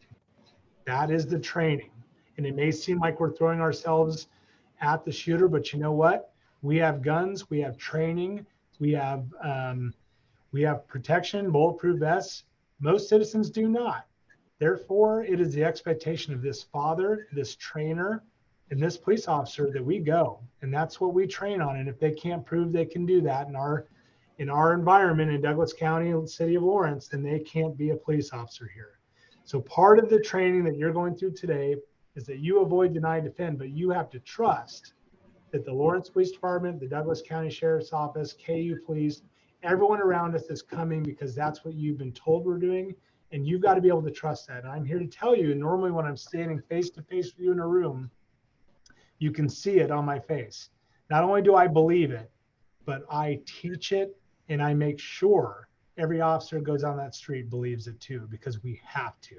That is the training. And it may seem like we're throwing ourselves at the shooter, but you know what? We have guns, we have training, we have protection, bulletproof vests. Most citizens do not. Therefore, it is the expectation of this father, this trainer, and this police officer that we go. And that's what we train on. And if they can't prove they can do that in our environment in Douglas County and the city of Lawrence, then they can't be a police officer here. So part of the training that you're going through today is that you avoid, deny, defend, but you have to trust that the Lawrence Police Department, the Douglas County Sheriff's Office, KU Police, everyone around us is coming because that's what you've been told we're doing. And you've got to be able to trust that. And I'm here to tell you, normally when I'm standing face to face with you in a room, you can see it on my face. Not only do I believe it, but I teach it and I make sure every officer who goes on that street believes it too, because we have to.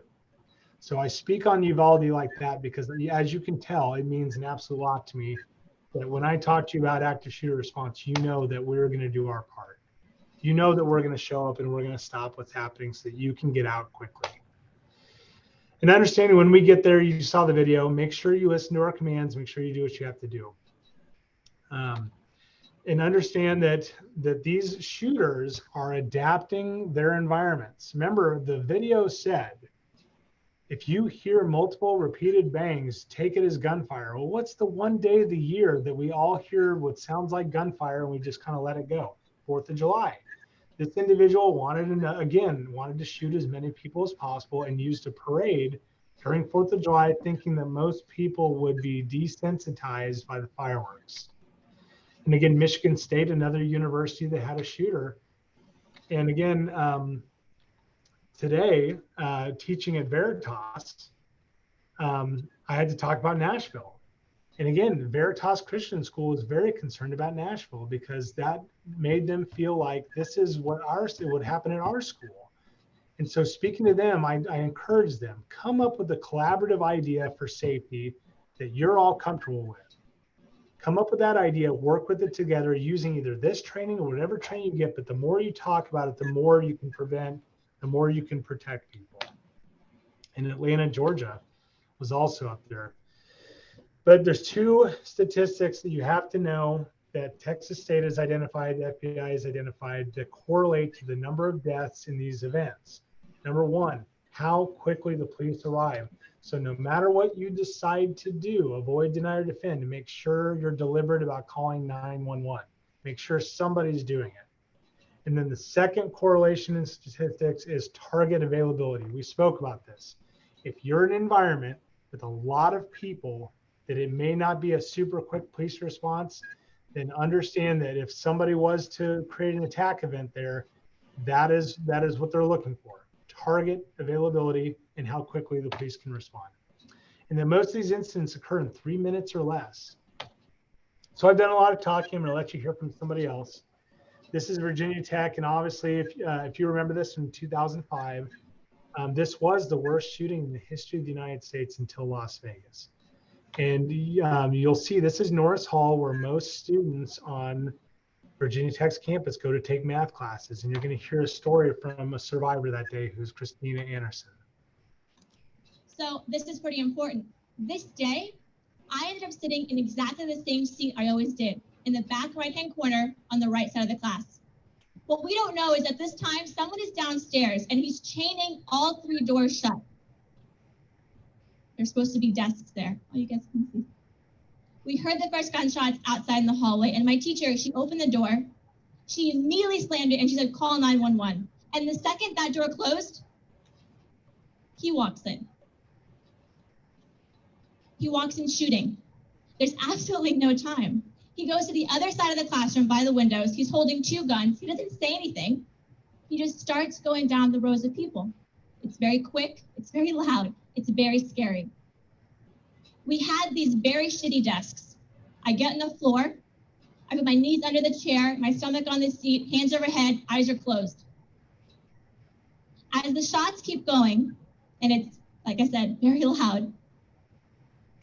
So I speak on Uvalde like that because, as you can tell, it means an absolute lot to me that when I talk to you about active shooter response, you know that we're going to do our part. you know that we're going to show up and we're going to stop what's happening so that you can get out quickly. And understanding when we get there, you saw the video, make sure you listen to our commands, make sure you do what you have to do. And understand that these shooters are adapting their environments. Remember, the video said, if you hear multiple repeated bangs, take it as gunfire. Well, what's the one day of the year that we all hear what sounds like gunfire and we just kind of let it go? 4th of July. This individual wanted to shoot as many people as possible and used a parade during 4th of July, thinking that most people would be desensitized by the fireworks. And again, Michigan State, another university that had a shooter. And again, today, teaching at Veritas, I had to talk about Nashville. And again, Veritas Christian School is very concerned about Nashville because that made them feel like this is what would happen in our school. And so speaking to them, I encourage them, come up with a collaborative idea for safety that you're all comfortable with. Come up with that idea, work with it together using either this training or whatever training you get, but the more you talk about it, the more you can prevent, the more you can protect people. And Atlanta, Georgia was also up there. But there's 2 statistics that you have to know that Texas State has identified, the FBI has identified that correlate to the number of deaths in these events. Number 1, how quickly the police arrive. So no matter what you decide to do, avoid, deny, or defend, and make sure you're deliberate about calling 911. Make sure somebody's doing it. And then the second correlation in statistics is target availability. We spoke about this. If you're in an environment with a lot of people that it may not be a super quick police response, then understand that if somebody was to create an attack event there, that is what they're looking for. Target availability and how quickly the police can respond. And then most of these incidents occur in 3 minutes or less. So I've done a lot of talking. I'm going to let you hear from somebody else. This is Virginia Tech, and obviously, if you remember this from 2005, this was the worst shooting in the history of the United States until Las Vegas. And you'll see this is Norris Hall, where most students on Virginia Tech's campus go to take math classes. And you're going to hear a story from a survivor that day, who's Christina Anderson.
So this is pretty important. This day, I ended up sitting in exactly the same seat I always did, in the back right-hand corner on the right side of the class. What we don't know is at this time, someone is downstairs and he's chaining all 3 doors shut. There's supposed to be desks there. Oh, you guys can see. We heard the first gunshots outside in the hallway, and my teacher, she opened the door. She immediately slammed it and she said, call 911. And the second that door closed, he walks in. He walks in shooting. There's absolutely no time. He goes to the other side of the classroom by the windows. He's holding 2 guns. He doesn't say anything. He just starts going down the rows of people. It's very quick. It's very loud. It's very scary. We had these very shitty desks. I get on the floor. I put my knees under the chair, my stomach on the seat, hands overhead, eyes are closed. As the shots keep going, and it's, like I said, very loud,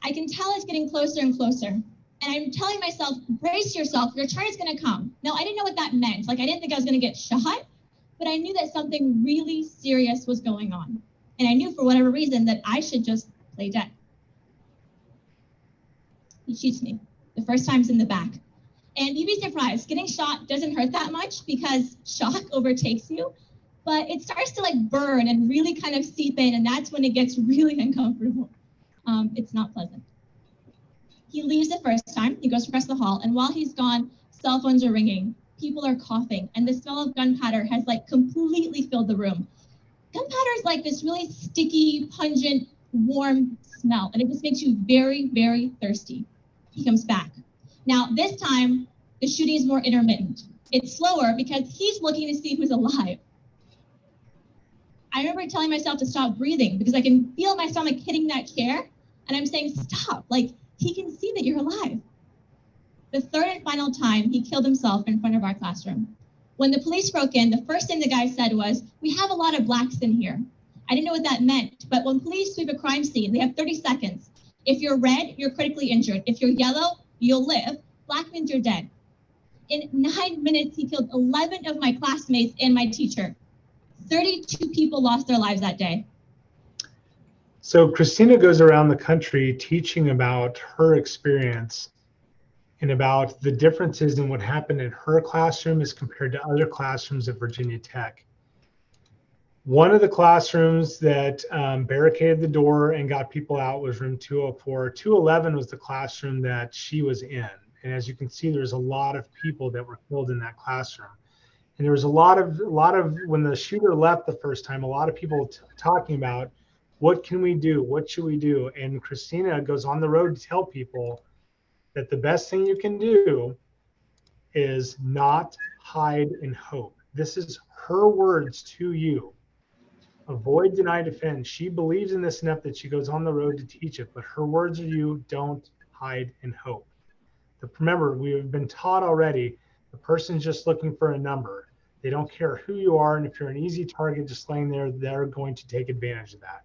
I can tell it's getting closer and closer. And I'm telling myself, brace yourself, your turn is gonna come. Now, I didn't know what that meant. Like, I didn't think I was gonna get shot, but I knew that something really serious was going on. And I knew for whatever reason that I should just play dead. He shoots me. The first time's in the back. And you'd be surprised, getting shot doesn't hurt that much because shock overtakes you, but it starts to like burn and really kind of seep in, and that's when it gets really uncomfortable. It's not pleasant. He leaves the first time, he goes across the hall, and while he's gone, cell phones are ringing, people are coughing, and the smell of gunpowder has like completely filled the room. Gunpowder is like this really sticky, pungent, warm smell, and it just makes you very, very thirsty. He comes back. Now, this time, the shooting is more intermittent. It's slower because he's looking to see who's alive. I remember telling myself to stop breathing because I can feel my stomach hitting that chair, and I'm saying, stop, like, he can see that you're alive. The third and final time, he killed himself in front of our classroom. When the police broke in, the first thing the guy said was, we have a lot of blacks in here. I didn't know what that meant, but when police sweep a crime scene, they have 30 seconds. If you're red, you're critically injured. If you're yellow, you'll live. Black means you're dead. In 9 minutes, he killed 11 of my classmates and my teacher. 32 people lost their lives that day.
So Christina goes around the country teaching about her experience and about the differences in what happened in her classroom as compared to other classrooms at Virginia Tech. One of the classrooms that barricaded the door and got people out was room 204. 211 was the classroom that she was in. And as you can see, there's a lot of people that were killed in that classroom. And there was a lot of when the shooter left the first time, a lot of people talking about, what can we do? What should we do? And Christina goes on the road to tell people that the best thing you can do is not hide and hope. This is her words to you. Avoid, deny, defend. She believes in this enough that she goes on the road to teach it, but her words are you, don't hide and hope. Remember, we have been taught already, the person's just looking for a number. They don't care who you are, and if you're an easy target just laying there, they're going to take advantage of that.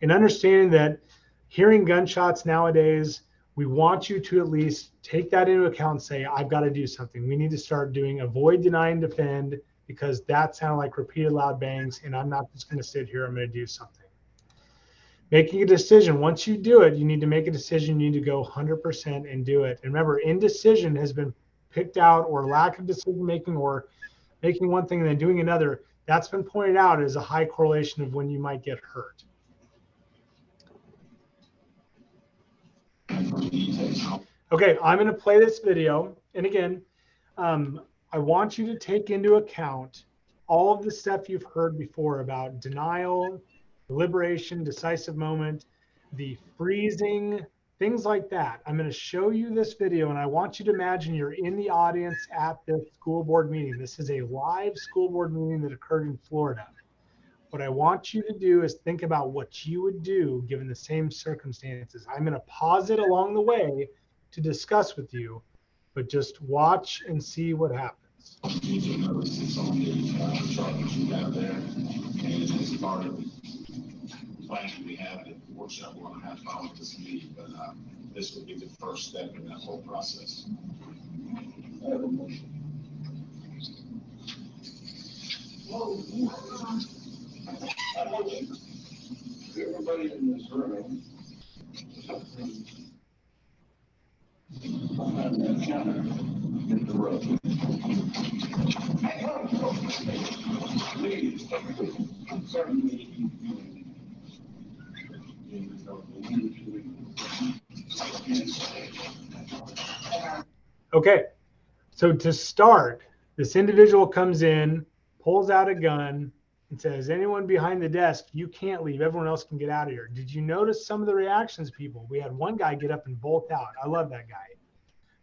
And understanding that hearing gunshots nowadays, we want you to at least take that into account and say, I've got to do something. We need to start doing avoid, deny, and defend, because that sounded like repeated loud bangs, and I'm not just going to sit here, I'm going to do something. Making a decision, once you do it, you need to make a decision, you need to go 100% and do it. And remember, indecision has been picked out, or lack of decision making, or making one thing and then doing another. That's been pointed out as a high correlation of when you might get hurt. Okay, I'm going to play this video. And again, I want you to take into account all of the stuff you've heard before about denial, deliberation, decisive moment, the freezing, things like that. I'm going to show you this video, and I want you to imagine you're in the audience at this school board meeting. This is a live school board meeting that occurred in Florida. What I want you to do is think about what you would do given the same circumstances. I'm going to pause it along the way to discuss with you, but just watch and see what happens.
Planning we have at the workshop, we're going to have following this meeting, but this would be the first step in that whole process. Everybody in this room. Hit the road. Please, certainly.
Okay, so to start, this individual comes in, pulls out a gun, and says, anyone behind the desk, you can't leave. Everyone else can get out of here. Did you notice some of the reactions, people? We had one guy get up and bolt out. I love that guy.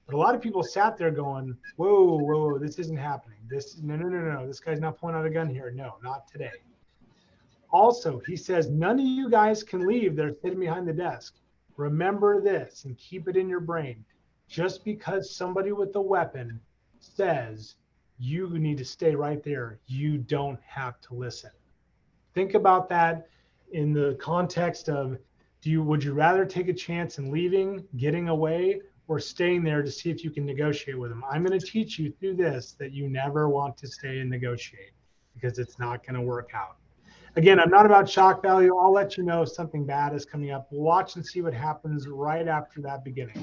But a lot of people sat there going, whoa, whoa, this isn't happening. No. This guy's not pulling out a gun here. No, not today. Also, he says, none of you guys can leave. They're sitting behind the desk. Remember this and keep it in your brain. Just because somebody with a weapon says you need to stay right there, you don't have to listen. Think about that in the context of, would you rather take a chance in leaving, getting away, or staying there to see if you can negotiate with them? I'm going to teach you through this that you never want to stay and negotiate, because it's not going to work out. Again, I'm not about shock value. I'll let you know if something bad is coming up. We'll watch and see what happens right after that beginning.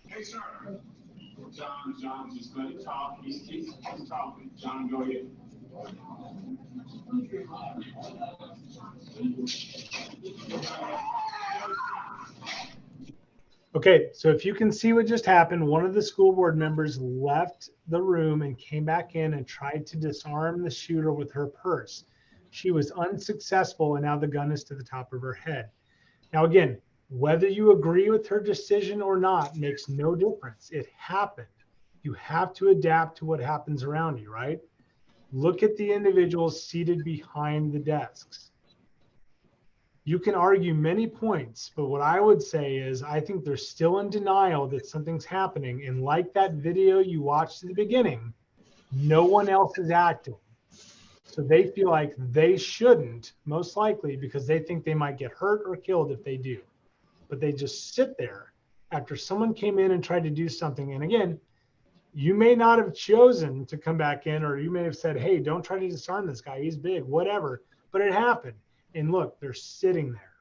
Hey, sir. John's just going to talk. He's talking. John, go ahead.
Okay, so if you can see what just happened, one of the school board members left the room and came back in and tried to disarm the shooter with her purse. She was unsuccessful, and now the gun is to the top of her head. Now, again, whether you agree with her decision or not makes no difference. It happened. You have to adapt to what happens around you, right? Look at the individuals seated behind the desks. You can argue many points, but what I would say is I think they're still in denial that something's happening. And like that video you watched at the beginning, no one else is acting. So they feel like they shouldn't, most likely, because they think they might get hurt or killed if they do. But they just sit there after someone came in and tried to do something. And again, you may not have chosen to come back in, or you may have said, hey, don't try to disarm this guy. He's big, whatever. But it happened. And look, they're sitting there.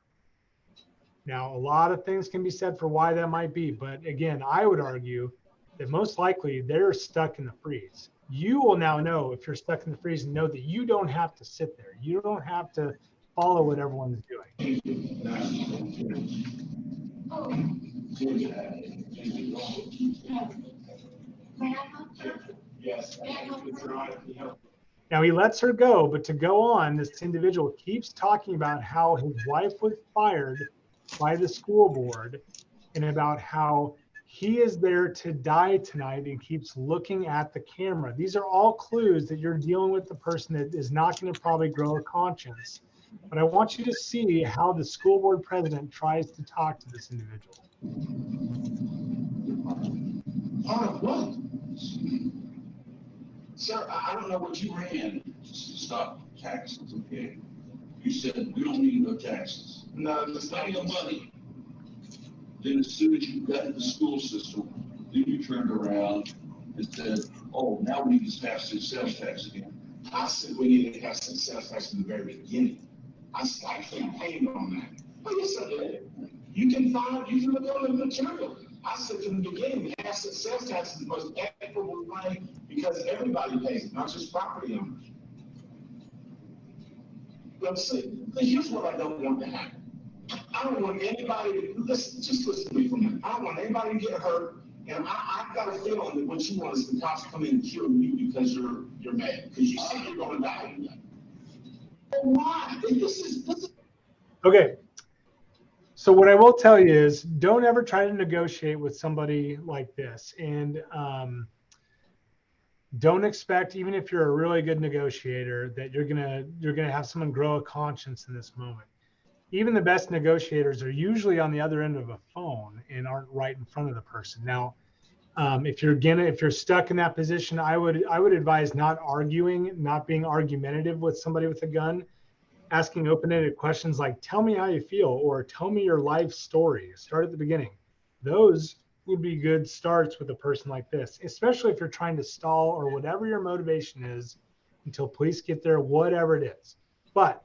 Now, a lot of things can be said for why that might be. But again, I would argue that most likely they're stuck in the freeze. You will now know if you're stuck in the freeze and know that you don't have to sit there. You don't have to follow what everyone's doing. Now he lets her go, but to go on, this individual keeps talking about how his wife was fired by the school board and about how he is there to die tonight and keeps looking at the camera. These are all clues that you're dealing with the person that is not going to probably grow a conscience. But I want you to see how the school board president tries to talk to this individual.
What? Sir, I don't know what you ran to stop taxes, okay? You said we don't need no taxes. No, there's not no money. Then as soon as you got in the school system, then you turned around and said, oh, now we need to pass the sales tax again. I said we need to pass the sales tax in the very beginning. I campaigned on that. Oh, yes, I did. You can look on the material. I said from the beginning, the asset sales tax is the most equitable way because everybody pays it, not just property owners. But see, here's what I don't want to happen. I don't want anybody to, listen to me for a minute. I don't want anybody to get hurt. And I've got a feeling that what you want is the cops to come in and kill you because you're mad. Because you see you're going to die anyway. Why? This is. Okay.
So what I will tell you is don't ever try to negotiate with somebody like this. And don't expect, even if you're a really good negotiator, that you're gonna have someone grow a conscience in this moment. Even the best negotiators are usually on the other end of a phone and aren't right in front of the person. Now, if you're stuck in that position, I would advise not arguing, not being argumentative with somebody with a gun. Asking open-ended questions like, tell me how you feel, or tell me your life story. Start at the beginning. Those would be good starts with a person like this, especially if you're trying to stall or whatever your motivation is until police get there, whatever it is. But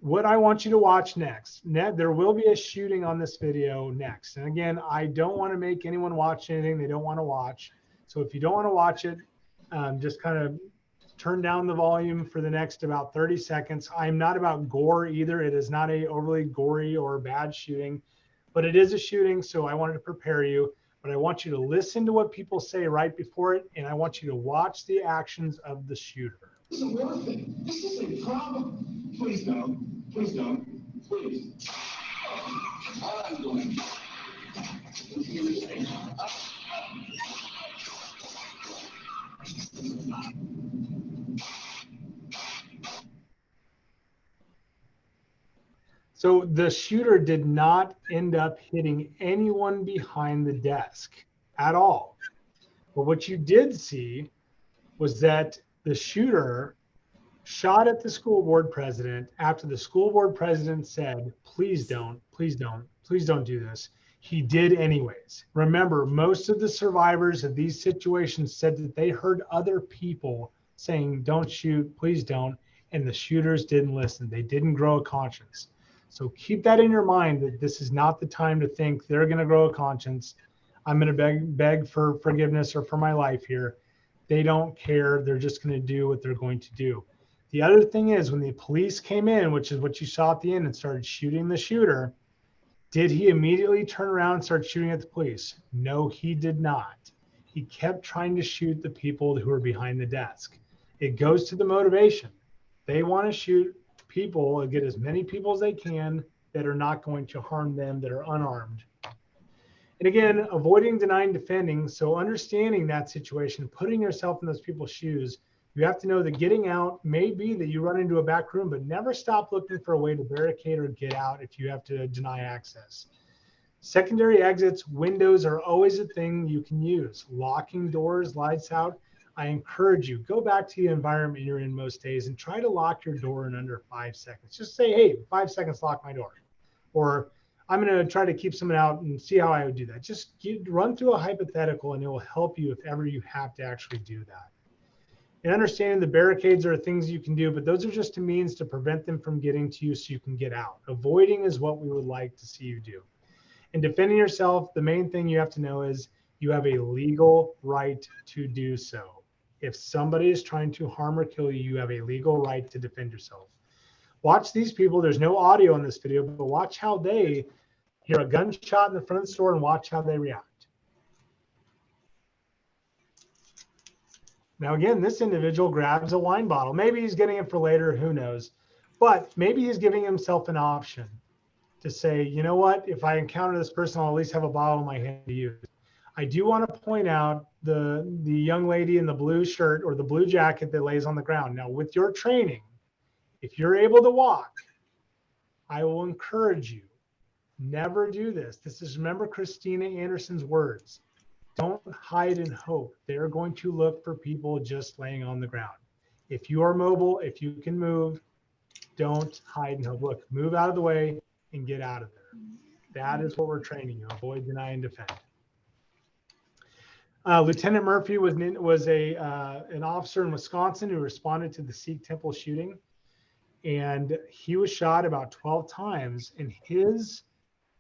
what I want you to watch next, there will be a shooting on this video next. And again, I don't want to make anyone watch anything they don't want to watch. So if you don't want to watch it, just kind of turn down the volume for the next about 30 seconds. I'm not about gore either. It is not a overly gory or bad shooting, but it is a shooting. So I wanted to prepare you, but I want you to listen to what people say right before it. And I want you to watch the actions of the shooter.
This isn't worth it. This is a problem. Please don't. Please don't. Please. I'm going.
So the shooter did not end up hitting anyone behind the desk at all. But what you did see was that the shooter shot at the school board president after the school board president said, please don't do this. He did anyways. Remember, most of the survivors of these situations said that they heard other people saying, don't shoot, please don't. And the shooters didn't listen. They didn't grow a conscience. So keep that in your mind that this is not the time to think they're going to grow a conscience. I'm going to beg for forgiveness or for my life here. They don't care. They're just going to do what they're going to do. The other thing is when the police came in, which is what you saw at the end, and started shooting the shooter, did he immediately turn around and start shooting at the police? No, he did not. He kept trying to shoot the people who were behind the desk. It goes to the motivation. They want to shoot people and get as many people as they can that are not going to harm them, that are unarmed. And again, avoiding, denying, defending. So understanding that situation, putting yourself in those people's shoes, you have to know that getting out may be that you run into a back room, but never stop looking for a way to barricade or get out if you have to deny access. Secondary exits, windows are always a thing you can use. Locking doors, lights out. I encourage you, go back to the environment you're in most days and try to lock your door in under 5 seconds. Just say, hey, 5 seconds, lock my door. Or I'm going to try to keep someone out and see how I would do that. Just run through a hypothetical and it will help you if ever you have to actually do that. And understanding the barricades are things you can do, but those are just a means to prevent them from getting to you so you can get out. Avoiding is what we would like to see you do. And defending yourself, the main thing you have to know is you have a legal right to do so. If somebody is trying to harm or kill you, you have a legal right to defend yourself. Watch these people. There's no audio in this video, but watch how they hear a gunshot in the front of the store and watch how they react. Now, again, this individual grabs a wine bottle. Maybe he's getting it for later, who knows? But maybe he's giving himself an option to say, you know what, if I encounter this person, I'll at least have a bottle in my hand to use. I do want to point out the young lady in the blue shirt or the blue jacket that lays on the ground. Now, with your training, if you're able to walk, I will encourage you, never do this. This is, remember Christina Anderson's words. Don't hide and hope. They're going to look for people just laying on the ground. If you are mobile, if you can move, don't hide and hope. Look, move out of the way and get out of there. That is what we're training you. Avoid, deny, and defend. Lieutenant Murphy was an officer in Wisconsin who responded to the Sikh temple shooting. And he was shot about 12 times. And his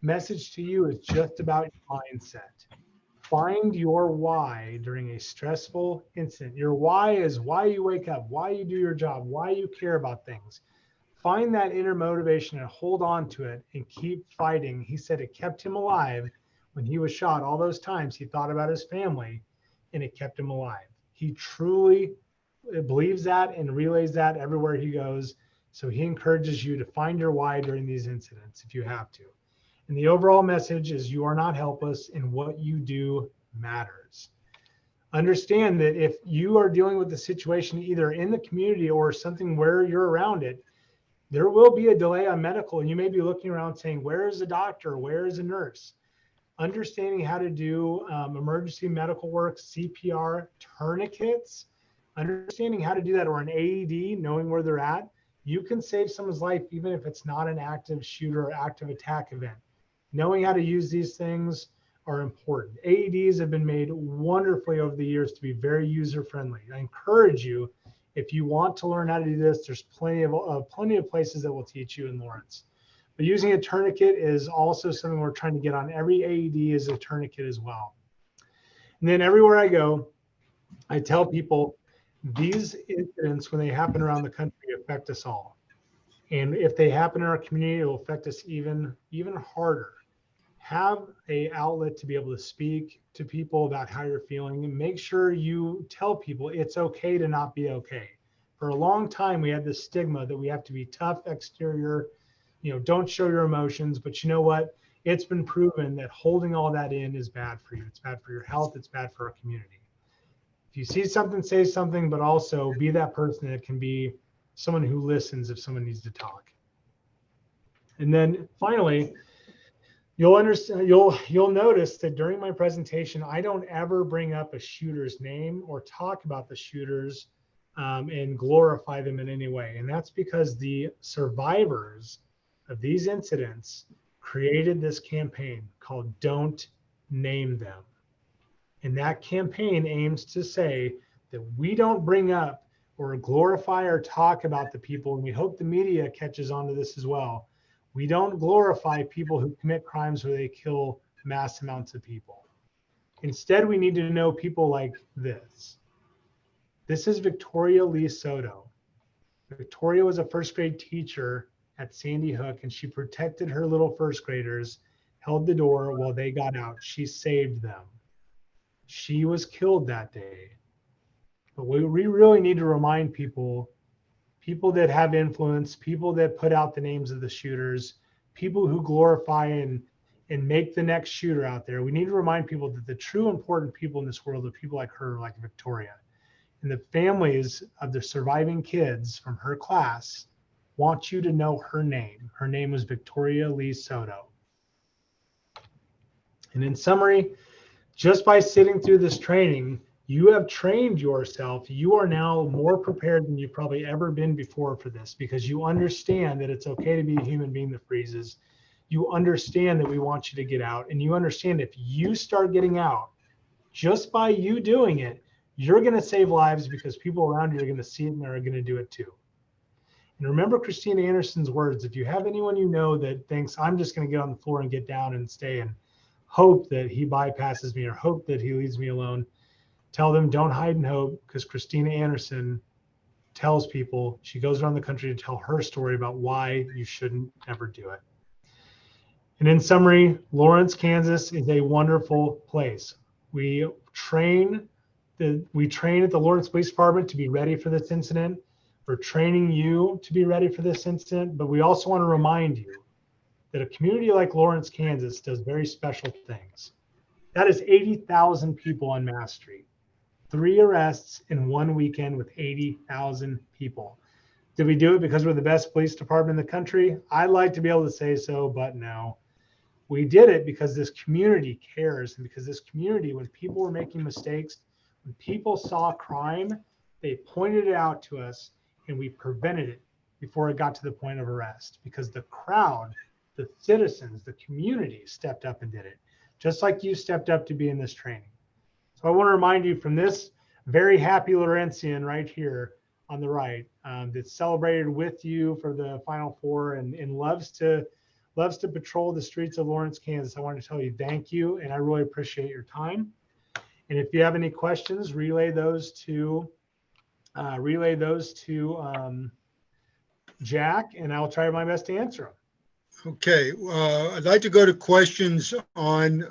message to you is just about your mindset. Find your why during a stressful incident. Your why is why you wake up, why you do your job, why you care about things. Find that inner motivation and hold on to it and keep fighting. He said it kept him alive when he was shot. All those times he thought about his family and it kept him alive. He truly believes that and relays that everywhere he goes. So he encourages you to find your why during these incidents if you have to. And the overall message is you are not helpless and what you do matters. Understand that if you are dealing with the situation either in the community or something where you're around it, there will be a delay on medical and you may be looking around saying, where is a doctor? Where is a nurse? Understanding how to do emergency medical work, CPR, tourniquets, understanding how to do that, or an AED, knowing where they're at, you can save someone's life even if it's not an active shooter or active attack event. Knowing how to use these things are important. AEDs have been made wonderfully over the years to be very user-friendly. I encourage you, if you want to learn how to do this, there's plenty of places that will teach you in Lawrence. But using a tourniquet is also something we're trying to get on. Every AED is a tourniquet as well. And then everywhere I go, I tell people these incidents, when they happen around the country, affect us all. And if they happen in our community, it will affect us even harder. Have an outlet to be able to speak to people about how you're feeling and make sure you tell people it's okay to not be okay. For a long time, we had this stigma that we have to be tough exterior, don't show your emotions, but you know what? It's been proven that holding all that in is bad for you. It's bad for your health. It's bad for our community. If you see something, say something, but also be that person that can be someone who listens if someone needs to talk. And then finally, you'll notice that during my presentation, I don't ever bring up a shooter's name or talk about the shooters and glorify them in any way. And that's because the survivors of these incidents created this campaign called Don't Name Them. And that campaign aims to say that we don't bring up or glorify or talk about the people, and we hope the media catches on to this as well. We don't glorify people who commit crimes where they kill mass amounts of people. Instead, we need to know people like this. This is Victoria Lee Soto. Victoria was a first grade teacher at Sandy Hook, and she protected her little first graders, held the door while they got out. She saved them. She was killed that day. But we really need to remind people that have influence, people that put out the names of the shooters, people who glorify and make the next shooter out there. We need to remind people that the true important people in this world are people like her, like Victoria. And the families of the surviving kids from her class want you to know her name. Her name was Victoria Lee Soto. And in summary, just by sitting through this training, You have trained yourself. You are now more prepared than you've probably ever been before for this, because you understand that it's okay to be a human being that freezes. You understand that we want you to get out, and you understand if you start getting out, just by you doing it, you're going to save lives, because people around you are going to see it and they're going to do it too. And remember Christina Anderson's words: if you have anyone you know that thinks I'm just going to get on the floor and get down and stay and hope that he bypasses me or hope that he leaves me alone, tell them don't hide and hope, because Christina Anderson tells people, she goes around the country to tell her story about why you shouldn't ever do it. And in summary, Lawrence, Kansas is a wonderful place. We train at the Lawrence Police Department to be ready for this incident. We're training you to be ready for this incident, but we also want to remind you that a community like Lawrence, Kansas does very special things. That is 80,000 people on Mass Street. 3 arrests in 1 weekend with 80,000 people. Did we do it because we're the best police department in the country? I'd like to be able to say so, but no. We did it because this community cares, and because this community, when people were making mistakes, when people saw crime, they pointed it out to us, and we prevented it before it got to the point of arrest, because the crowd, the citizens, the community stepped up and did it, just like you stepped up to be in this training. So I want to remind you from this very happy Lawrencian right here on the right, that celebrated with you for the Final Four and loves to patrol the streets of Lawrence, Kansas. I want to tell you thank you, and I really appreciate your time. And if you have any questions, relay those to Jack, and I'll try my best to answer them.
Okay, I'd like to go to questions on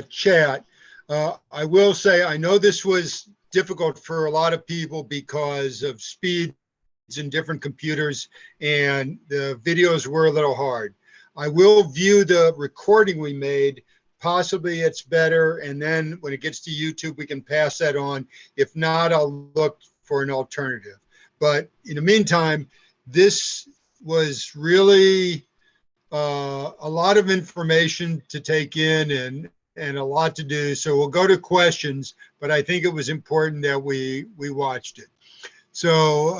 chat. I will say, I know this was difficult for a lot of people because of speeds and different computers, and the videos were a little hard. I will view the recording we made. Possibly it's better, and then when it gets to YouTube, we can pass that on. If not, I'll look for an alternative. But in the meantime, this was really a lot of information to take in and a lot to do. So we'll go to questions, but I think it was important that we watched it. So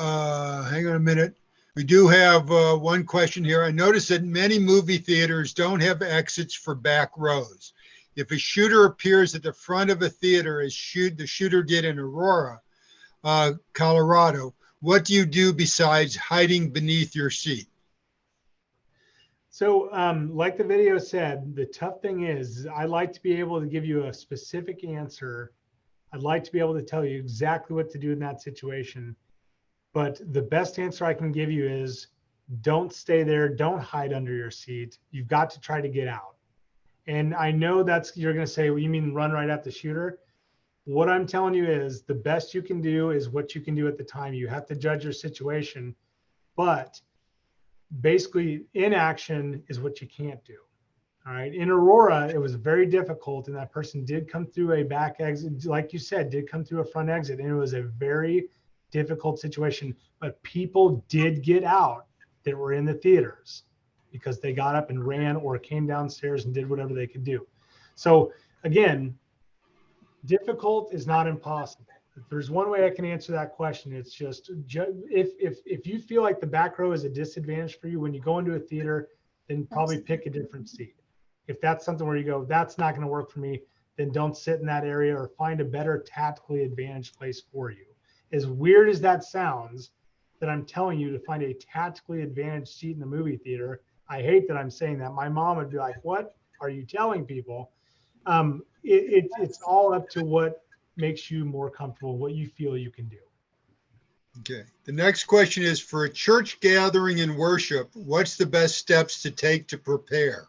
hang on a minute. We do have one question here. I noticed that many movie theaters don't have exits for back rows. If a shooter appears at the front of a theater, as the shooter did in Aurora, Colorado, what do you do besides hiding beneath your seat?
So like the video said, the tough thing is I like to be able to give you a specific answer. I'd like to be able to tell you exactly what to do in that situation. But the best answer I can give you is don't stay there. Don't hide under your seat. You've got to try to get out. And I know you're going to say, well, you mean run right at the shooter? What I'm telling you is the best you can do is what you can do at the time. You have to judge your situation. But basically, inaction is what you can't do. All right. In Aurora, it was very difficult, and that person did come through a back exit, like you said, did come through a front exit, and it was a very difficult situation. But people did get out that were in the theaters because they got up and ran or came downstairs and did whatever they could do. So again, difficult is not impossible. If there's one way I can answer that question, it's just if you feel like the back row is a disadvantage for you when you go into a theater, then probably pick a different seat. If that's something where you go, that's not going to work for me, then don't sit in that area or find a better tactically advantaged place for you. As weird as that sounds, that I'm telling you to find a tactically advantaged seat in the movie theater, I hate that I'm saying that. My mom would be like, what are you telling people? It's all up to what makes you more comfortable, what you feel you can do.
Okay. The next question is, for a church gathering and worship, what's the best steps to take to prepare?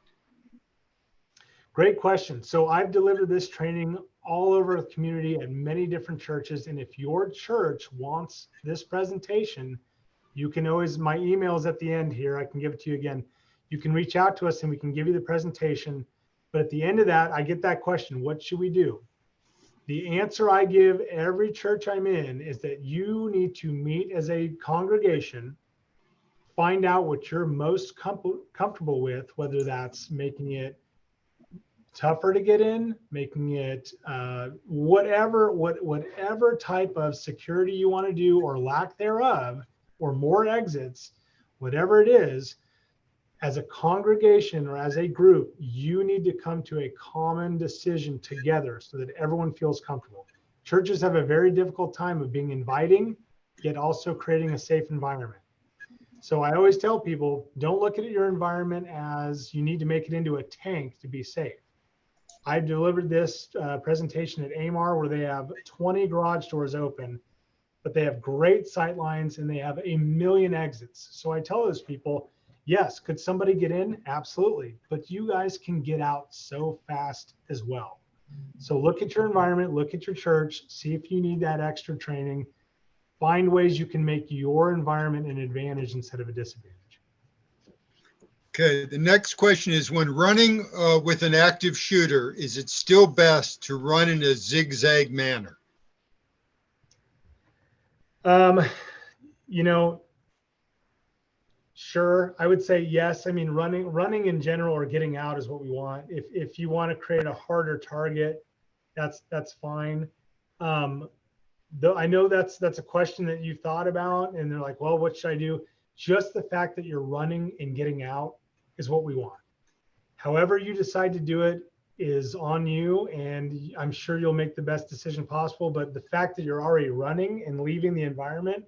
Great question. So I've delivered this training all over the community at many different churches. And if your church wants this presentation, you can always, my email is at the end here. I can give it to you again. You can reach out to us and we can give you the presentation. But at the end of that, I get that question, what should we do? The answer I give every church I'm in is that you need to meet as a congregation, find out what you're most comfortable with, whether that's making it tougher to get in, making it whatever type of security you want to do or lack thereof, or more exits, whatever it is, as a congregation or as a group, you need to come to a common decision together so that everyone feels comfortable. Churches have a very difficult time of being inviting, yet also creating a safe environment. So I always tell people, don't look at your environment as you need to make it into a tank to be safe. I delivered this presentation at AMAR where they have 20 garage doors open, but they have great sight lines and they have 1 million exits. So I tell those people, yes, could somebody get in? Absolutely. But you guys can get out so fast as well. So look at your environment, look at your church, see if you need that extra training. Find ways you can make your environment an advantage instead of a disadvantage.
Okay, the next question is, when running with an active shooter, is it still best to run in a zigzag manner?
You know, sure, I would say yes. I mean, running in general or getting out is what we want. If you want to create a harder target, that's fine. Though I know that's a question that you've thought about, and they're like, well, what should I do? Just the fact that you're running and getting out is what we want. However you decide to do it is on you, and I'm sure you'll make the best decision possible. But the fact that you're already running and leaving the environment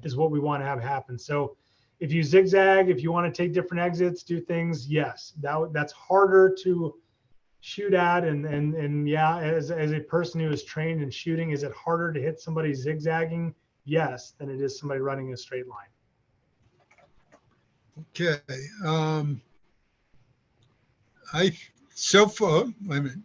is what we want to have happen. So if you zigzag, if you want to take different exits, do things, yes, that's harder to shoot at. And yeah, as a person who is trained in shooting, is it harder to hit somebody zigzagging? Yes, than it is somebody running in a straight line.
Okay. Wait a minute.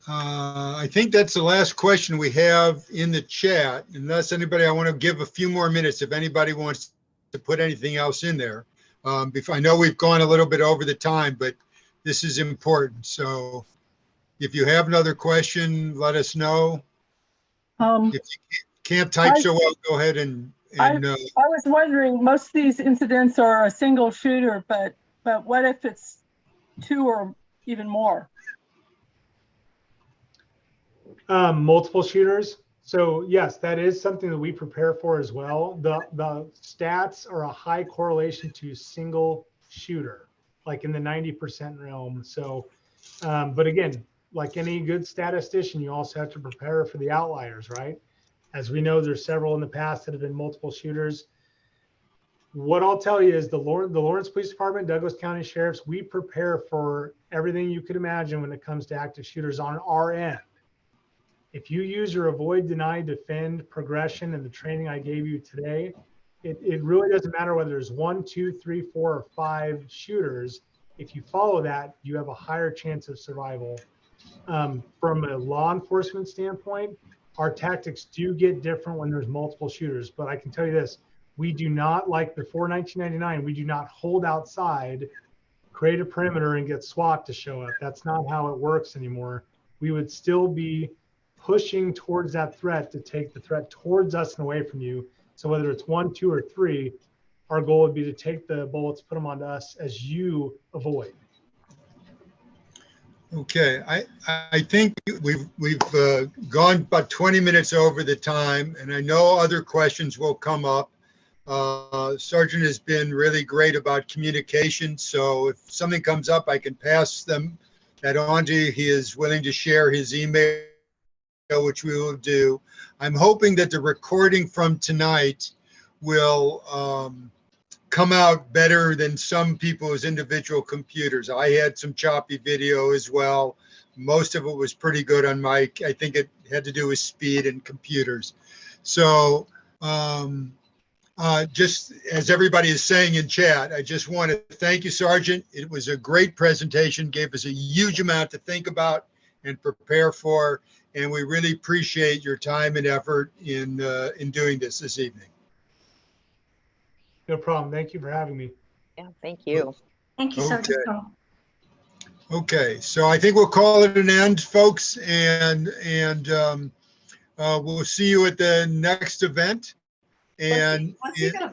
I think that's the last question we have in the chat. Unless anybody, I want to give a few more minutes if anybody wants to put anything else in there. I know we've gone a little bit over the time, but this is important. So if you have another question, let us know. If you can't type so well, go ahead and
I was wondering, most of these incidents are a single shooter, but what if it's 2 or even more?
Multiple shooters. So yes, that is something that we prepare for as well. The stats are a high correlation to single shooter, like in the 90% realm. So, but again, like any good statistician, you also have to prepare for the outliers, right? As we know, there's several in the past that have been multiple shooters. What I'll tell you is the Lawrence Police Department, Douglas County Sheriffs, we prepare for everything you could imagine when it comes to active shooters on our end. If you use your avoid, deny, defend progression and the training I gave you today, it really doesn't matter whether there's 1, 2, 3, 4, or 5 shooters. If you follow that, you have a higher chance of survival. From a law enforcement standpoint, our tactics do get different when there's multiple shooters. But I can tell you this, we do not, like before 1999, we do not hold outside, create a perimeter, and get SWAT to show up. That's not how it works anymore. We would still be pushing towards that threat to take the threat towards us and away from you. So whether it's 1, 2, or 3, our goal would be to take the bullets, put them onto us as you avoid.
Okay, I think we've gone about 20 minutes over the time, and I know other questions will come up. Sergeant has been really great about communication, so if something comes up, I can pass that on to you. He is willing to share his email, which we will do. I'm hoping that the recording from tonight will come out better than some people's individual computers. I had some choppy video as well. Most of it was pretty good on my, I think it had to do with speed and computers. So just as everybody is saying in chat, I just want to thank you, Sergeant. It was a great presentation, gave us a huge amount to think about and prepare for. And we really appreciate your time and effort in doing this evening.
No problem. Thank you for having me.
Yeah, thank you.
Thank you, Sergeant Cole.
Okay, so I think we'll call it an end, folks, and we'll see you at the next event. And
What's he gonna